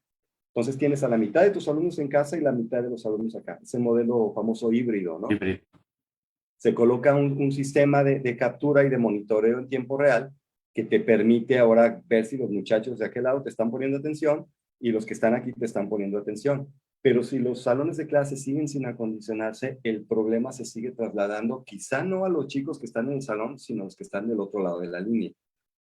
Entonces tienes a la mitad de tus alumnos en casa y la mitad de los alumnos acá. Es el modelo famoso híbrido, ¿no? Híbrido. Se coloca un sistema de captura y de monitoreo en tiempo real que te permite ahora ver si los muchachos de aquel lado te están poniendo atención y los que están aquí te están poniendo atención. Pero si los salones de clase siguen sin acondicionarse, el problema se sigue trasladando, quizá no a los chicos que están en el salón, sino a los que están del otro lado de la línea.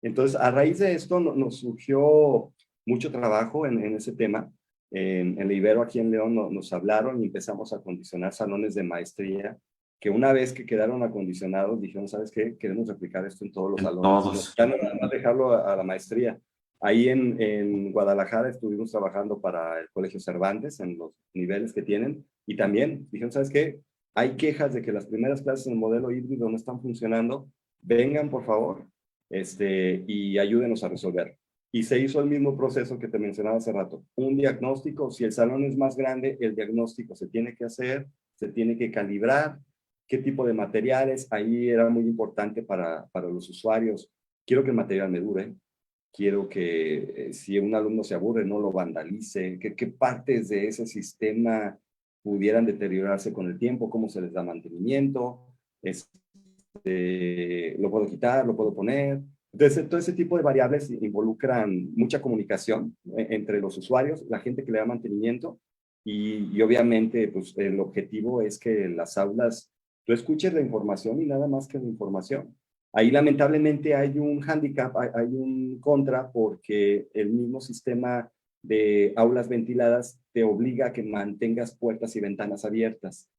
Entonces, a raíz de esto nos surgió mucho trabajo en ese tema. En la Ibero, aquí en León, nos hablaron y empezamos a acondicionar salones de maestría, que una vez que quedaron acondicionados, dijeron, ¿sabes qué? Queremos replicar esto en todos los En salones. todos. Ya no nada más dejarlo a la maestría. Ahí en Guadalajara estuvimos trabajando para el Colegio Cervantes, en los niveles que tienen, y también dijeron, ¿sabes qué? Hay quejas de que las primeras clases en el modelo híbrido no están funcionando. Vengan, por favor, y ayúdenos a resolver. Y se hizo el mismo proceso que te mencionaba hace rato. Un diagnóstico, si el salón es más grande, el diagnóstico se tiene que hacer, se tiene que calibrar, qué tipo de materiales. Ahí era muy importante para los usuarios. Quiero que el material me dure, quiero que si un alumno se aburre no lo vandalice, qué partes de ese sistema pudieran deteriorarse con el tiempo, cómo se les da mantenimiento, lo puedo quitar, lo puedo poner. Entonces, todo ese tipo de variables involucran mucha comunicación entre los usuarios, la gente que le da mantenimiento y obviamente pues, el objetivo es que en las aulas tú escuches la información y nada más que la información. Ahí lamentablemente hay un hándicap, hay un contra porque el mismo sistema de aulas ventiladas te obliga a que mantengas puertas y ventanas abiertas.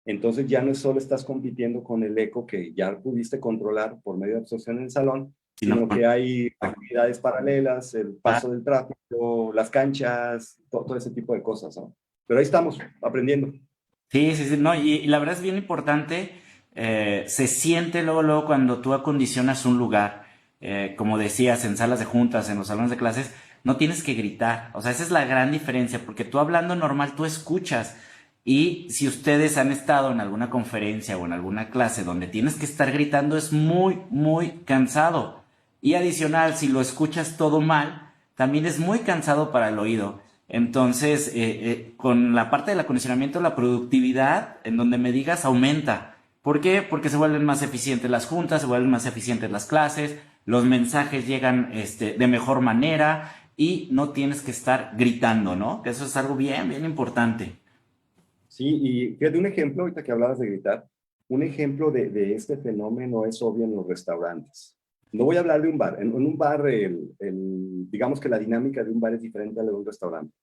Entonces ya no solo estás compitiendo con el eco que ya pudiste controlar por medio de absorción en el salón, Si no, sino que hay actividades paralelas, el paso del tráfico, las canchas, todo ese tipo de cosas, ¿no? Pero ahí estamos, aprendiendo. sí, sí, sí, no, y la verdad es bien importante, se siente luego cuando tú acondicionas un lugar, como decías, en salas de juntas, en los salones de clases, no tienes que gritar, o sea, esa es la gran diferencia, porque tú hablando normal, tú escuchas, y si ustedes han estado en alguna conferencia o en alguna clase donde tienes que estar gritando, es muy, muy cansado, y adicional, si lo escuchas todo mal, también es muy cansado para el oído. Entonces, con la parte del acondicionamiento, la productividad, en donde me digas, aumenta. ¿Por qué? Porque se vuelven más eficientes las juntas, se vuelven más eficientes las clases, los mensajes llegan de mejor manera y no tienes que estar gritando, ¿no? Que eso es algo bien, bien importante. Sí, y fíjate un ejemplo, ahorita que hablabas de gritar, un ejemplo de este fenómeno es obvio en los restaurantes. No voy a hablar de un bar. En un bar, digamos que la dinámica de un bar es diferente a la de un restaurante.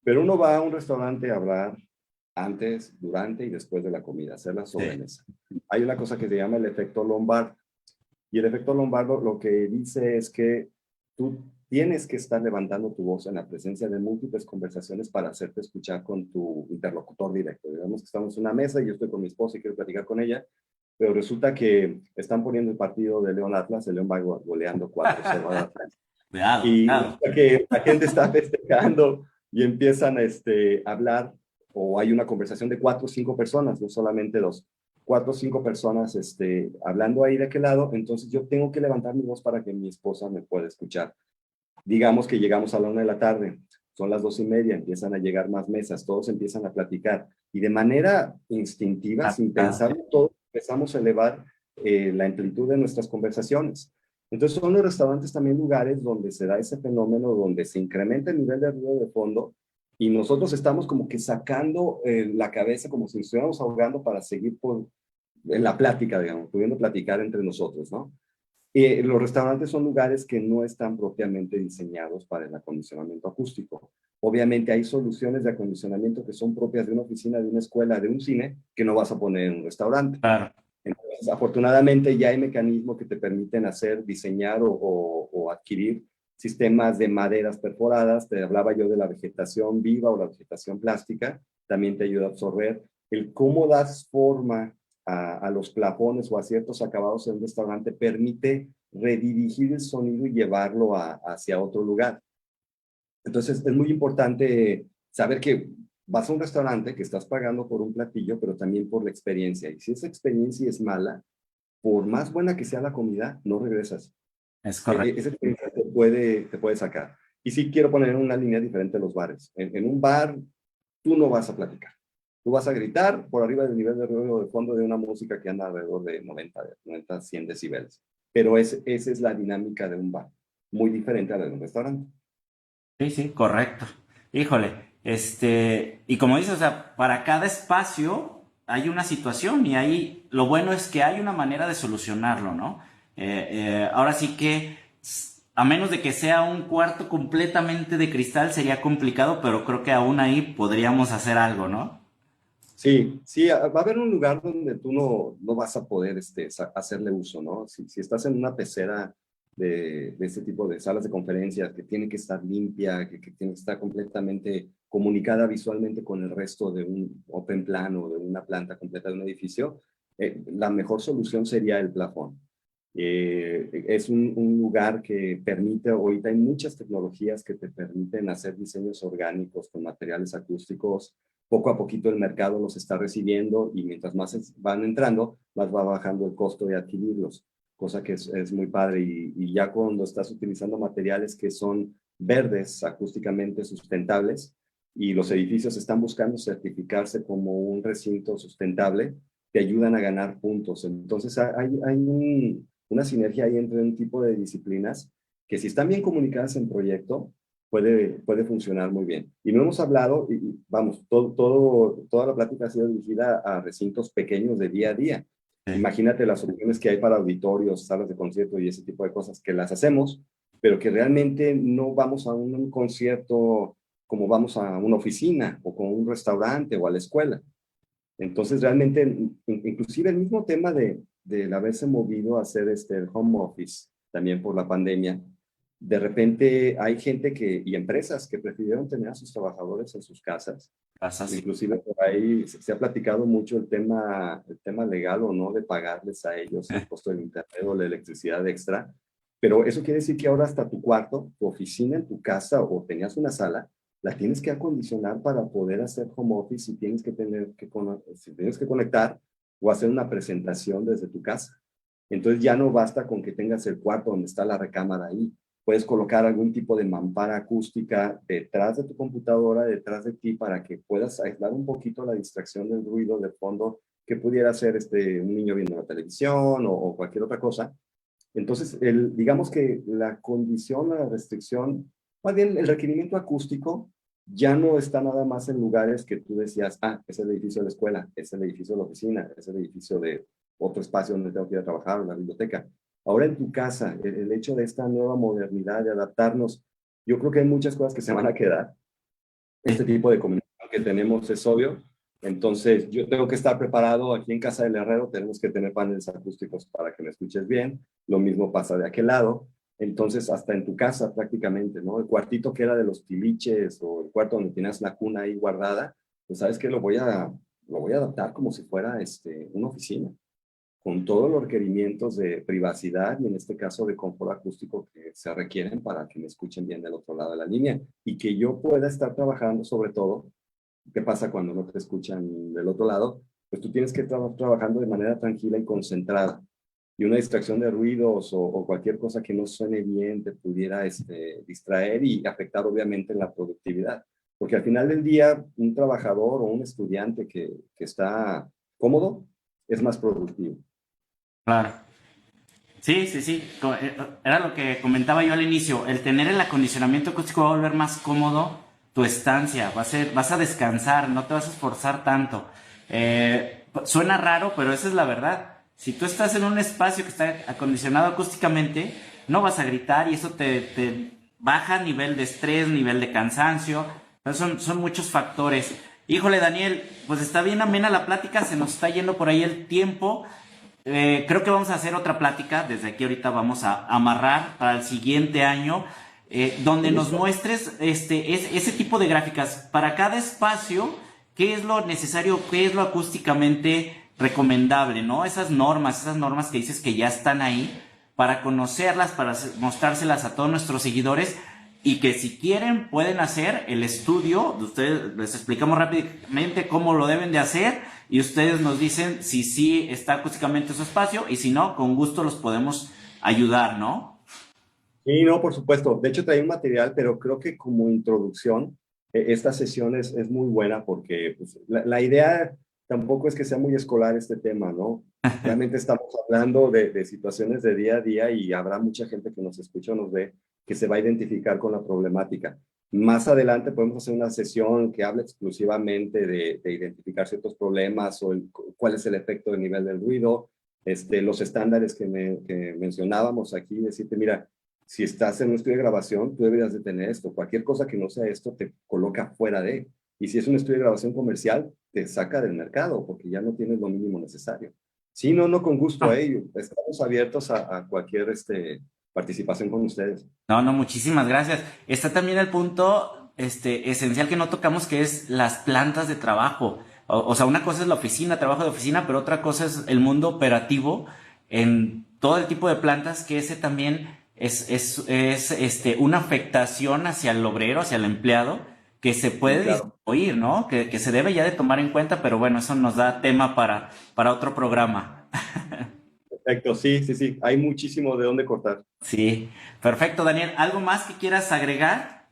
Pero uno va a un restaurante a hablar antes, durante y después de la comida, hacer la Sí. sobremesa. Hay una cosa que se llama el efecto Lombard. Y el efecto Lombardo lo que dice es que tú tienes que estar levantando tu voz en la presencia de múltiples conversaciones para hacerte escuchar con tu interlocutor directo. Digamos que estamos en una mesa y yo estoy con mi esposa y quiero platicar con ella, pero resulta que están poniendo el partido de León Atlas, el León va goleando 4-0 al Atlas. Cuidado, Y cuidado. resulta que la gente está festejando y empiezan a hablar, o hay una conversación de 4 o 5 personas, no solamente dos, 4 o 5 personas hablando ahí de aquel lado, entonces yo tengo que levantar mi voz para que mi esposa me pueda escuchar. Digamos que llegamos a la 1 de la tarde, son las 2:30, empiezan a llegar más mesas, todos empiezan a platicar y de manera instintiva, sin Fantástico. pensarlo, todos empezamos a elevar la amplitud de nuestras conversaciones. Entonces son los restaurantes también lugares donde se da ese fenómeno, donde se incrementa el nivel de ruido de fondo y nosotros estamos como que sacando la cabeza como si nos estuviéramos ahogando para seguir en la plática, digamos, pudiendo platicar entre nosotros, ¿no? Los restaurantes son lugares que no están propiamente diseñados para el acondicionamiento acústico. Obviamente hay soluciones de acondicionamiento que son propias de una oficina, de una escuela, de un cine, que no vas a poner en un restaurante. Claro. Entonces, afortunadamente ya hay mecanismos que te permiten hacer, diseñar o adquirir sistemas de maderas perforadas. Te hablaba yo de la vegetación viva o la vegetación plástica, también te ayuda a absorber. El cómo das forma a los plafones o a ciertos acabados en un restaurante permite redirigir el sonido y llevarlo hacia otro lugar. Entonces es muy importante saber que vas a un restaurante, que estás pagando por un platillo, pero también por la experiencia. Y si esa experiencia es mala, por más buena que sea la comida, no regresas. Es correcto. Esa experiencia te puede sacar. Y sí quiero poner una línea diferente a los bares. En un bar, tú no vas a platicar. Tú vas a gritar por arriba del nivel de ruido de fondo de una música que anda alrededor de 90, 100 decibeles. Pero esa es la dinámica de un bar. Muy diferente a la de un restaurante. Sí, sí, correcto. Híjole, y como dices, o sea, para cada espacio hay una situación y ahí lo bueno es que hay una manera de solucionarlo, ¿no? Ahora sí que, a menos de que sea un cuarto completamente de cristal, sería complicado, pero creo que aún ahí podríamos hacer algo, ¿no? Sí, sí, va a haber un lugar donde tú no vas a poder hacerle uso, ¿no? Si estás en una pecera de este tipo de salas de conferencias que tiene que estar limpia, que tiene que estar completamente comunicada visualmente con el resto de un open plan o de una planta completa de un edificio, la mejor solución sería el plafón. Es un lugar que permite, ahorita hay muchas tecnologías que te permiten hacer diseños orgánicos con materiales acústicos. Poco a poquito el mercado los está recibiendo y mientras más van entrando, más va bajando el costo de adquirirlos, cosa que es muy padre. Y ya cuando estás utilizando materiales que son verdes, acústicamente sustentables, y los edificios están buscando certificarse como un recinto sustentable, te ayudan a ganar puntos. Entonces hay una sinergia ahí entre un tipo de disciplinas que si están bien comunicadas en proyecto, puede funcionar muy bien. Y no hemos hablado, y vamos, toda la plática ha sido dirigida a recintos pequeños de día a día. Sí. Imagínate las opciones que hay para auditorios, salas de concierto y ese tipo de cosas que las hacemos, pero que realmente no vamos a un concierto como vamos a una oficina o con un restaurante o a la escuela. Entonces, realmente, inclusive el mismo tema del haberse movido a hacer el home office, también por la pandemia, de repente hay gente y empresas que prefirieron tener a sus trabajadores en sus casas. Pasa así. Inclusive por ahí se ha platicado mucho el tema legal o no de pagarles a ellos el costo del internet o la electricidad extra. Pero eso quiere decir que ahora hasta tu cuarto, tu oficina en tu casa o tenías una sala, la tienes que acondicionar para poder hacer home office y si tienes que conectar o hacer una presentación desde tu casa. Entonces ya no basta con que tengas el cuarto donde está la recámara ahí. Puedes colocar algún tipo de mampara acústica detrás de tu computadora, detrás de ti, para que puedas aislar un poquito la distracción del ruido de fondo que pudiera ser un niño viendo la televisión o cualquier otra cosa. Entonces, digamos que la condición, la restricción, más bien el requerimiento acústico ya no está nada más en lugares que tú decías, es el edificio de la escuela, es el edificio de la oficina, es el edificio de otro espacio donde tengo que ir a trabajar, la biblioteca. Ahora en tu casa, el hecho de esta nueva modernidad, de adaptarnos, yo creo que hay muchas cosas que se van a quedar. Sí. Este tipo de comunicación que tenemos es obvio. Entonces, yo tengo que estar preparado aquí en casa del herrero, tenemos que tener paneles acústicos para que me escuches bien. Lo mismo pasa de aquel lado. Entonces, hasta en tu casa prácticamente, ¿no? El cuartito que era de los tiliches o el cuarto donde tienes la cuna ahí guardada, pues sabes que lo voy a adaptar como si fuera una oficina. con todos los requerimientos de privacidad y en este caso de confort acústico que se requieren para que me escuchen bien del otro lado de la línea y que yo pueda estar trabajando sobre todo. ¿Qué pasa cuando no te escuchan del otro lado? Pues tú tienes que estar trabajando de manera tranquila y concentrada. Y una distracción de ruidos o cualquier cosa que no suene bien te pudiera distraer y afectar obviamente la productividad. Porque al final del día, un trabajador o un estudiante que está cómodo es más productivo. Claro. Sí, sí, sí. Era lo que comentaba yo al inicio. El tener el acondicionamiento acústico va a volver más cómodo tu estancia. Vas a descansar, no te vas a esforzar tanto. Suena raro, pero esa es la verdad. Si tú estás en un espacio que está acondicionado acústicamente, no vas a gritar y eso te baja nivel de estrés, nivel de cansancio. Entonces son muchos factores. Híjole, Daniel, pues está bien amena la plática, se nos está yendo por ahí el tiempo. Creo que vamos a hacer otra plática. Desde aquí ahorita vamos a amarrar para el siguiente año, donde nos muestres ese tipo de gráficas para cada espacio, qué es lo necesario, qué es lo acústicamente recomendable, ¿no? Esas normas que dices que ya están ahí, para conocerlas, para mostrárselas a todos nuestros seguidores y que si quieren pueden hacer el estudio. Ustedes les explicamos rápidamente cómo lo deben de hacer y ustedes nos dicen si sí está acústicamente su espacio y si no, con gusto los podemos ayudar, ¿no? Sí, no, por supuesto. De hecho, traía un material, pero creo que como introducción, esta sesión es muy buena porque pues, la idea tampoco es que sea muy escolar este tema, ¿no? Realmente estamos hablando de situaciones de día a día y habrá mucha gente que nos escucha o nos ve que se va a identificar con la problemática. Más adelante podemos hacer una sesión que hable exclusivamente de identificar ciertos problemas o cuál es el efecto del nivel del ruido, los estándares que mencionábamos aquí, decirte, mira, si estás en un estudio de grabación, tú deberías de tener esto. Cualquier cosa que no sea esto te coloca fuera de. Y si es un estudio de grabación comercial, te saca del mercado porque ya no tienes lo mínimo necesario. Sí, no, con gusto, No, estamos abiertos a cualquier participación con ustedes. no, muchísimas gracias. Está también el punto esencial que no tocamos, que es las plantas de trabajo. O sea, una cosa es la oficina, trabajo de oficina, pero otra cosa es el mundo operativo en todo el tipo de plantas, que ese también es una afectación hacia el obrero, hacia el empleado, que se Sí, puede claro. disminuir, ¿no? Que se debe ya de tomar en cuenta, pero bueno, eso nos da tema para otro programa. Perfecto, sí. Hay muchísimo de dónde cortar. Sí, perfecto, Daniel. ¿Algo más que quieras agregar?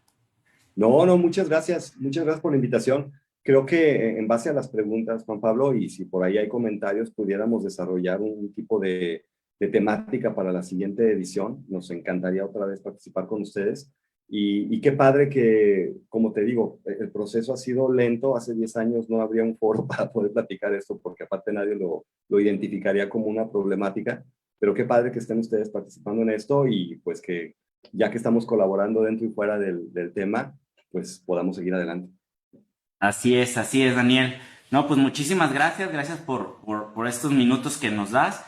No, muchas gracias. Muchas gracias por la invitación. Creo que en base a las preguntas, Juan Pablo, y si por ahí hay comentarios, pudiéramos desarrollar un tipo de temática para la siguiente edición. Nos encantaría otra vez participar con ustedes. Y qué padre que, como te digo, el proceso ha sido lento. Hace 10 años no habría un foro para poder platicar esto, porque aparte nadie lo identificaría como una problemática. Pero qué padre que estén ustedes participando en esto y pues que ya que estamos colaborando dentro y fuera del tema, pues podamos seguir adelante. Así es, Daniel. No, pues muchísimas gracias, gracias por estos minutos que nos das.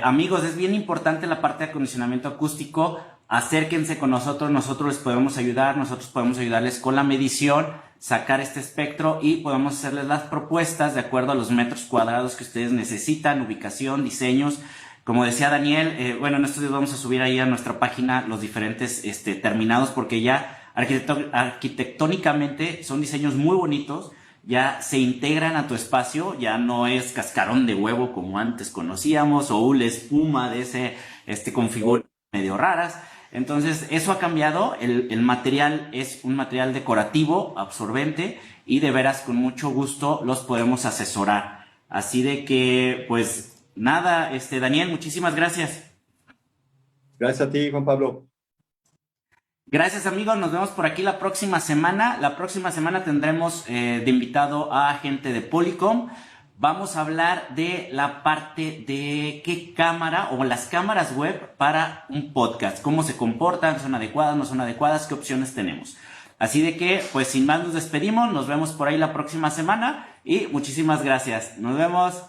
Amigos, es bien importante la parte de acondicionamiento acústico. Acérquense con nosotros, nosotros les podemos ayudar, nosotros podemos ayudarles con la medición, sacar este espectro y podemos hacerles las propuestas de acuerdo a los metros cuadrados que ustedes necesitan, ubicación, diseños. Como decía Daniel, bueno, en estos días vamos a subir ahí a nuestra página los diferentes terminados, porque ya arquitectónicamente son diseños muy bonitos, ya se integran a tu espacio, ya no es cascarón de huevo como antes conocíamos o una espuma de configuración medio raras. Entonces, eso ha cambiado. El material es un material decorativo, absorbente, y de veras con mucho gusto los podemos asesorar. Así de que, pues nada, Daniel, muchísimas gracias. Gracias a ti, Juan Pablo. Gracias, amigos, nos vemos por aquí la próxima semana. La próxima semana tendremos de invitado a gente de Polycom. Vamos a hablar de la parte de qué cámara o las cámaras web para un podcast, cómo se comportan, son adecuadas, no son adecuadas, qué opciones tenemos. Así de que, pues sin más nos despedimos, nos vemos por ahí la próxima semana y muchísimas gracias. Nos vemos.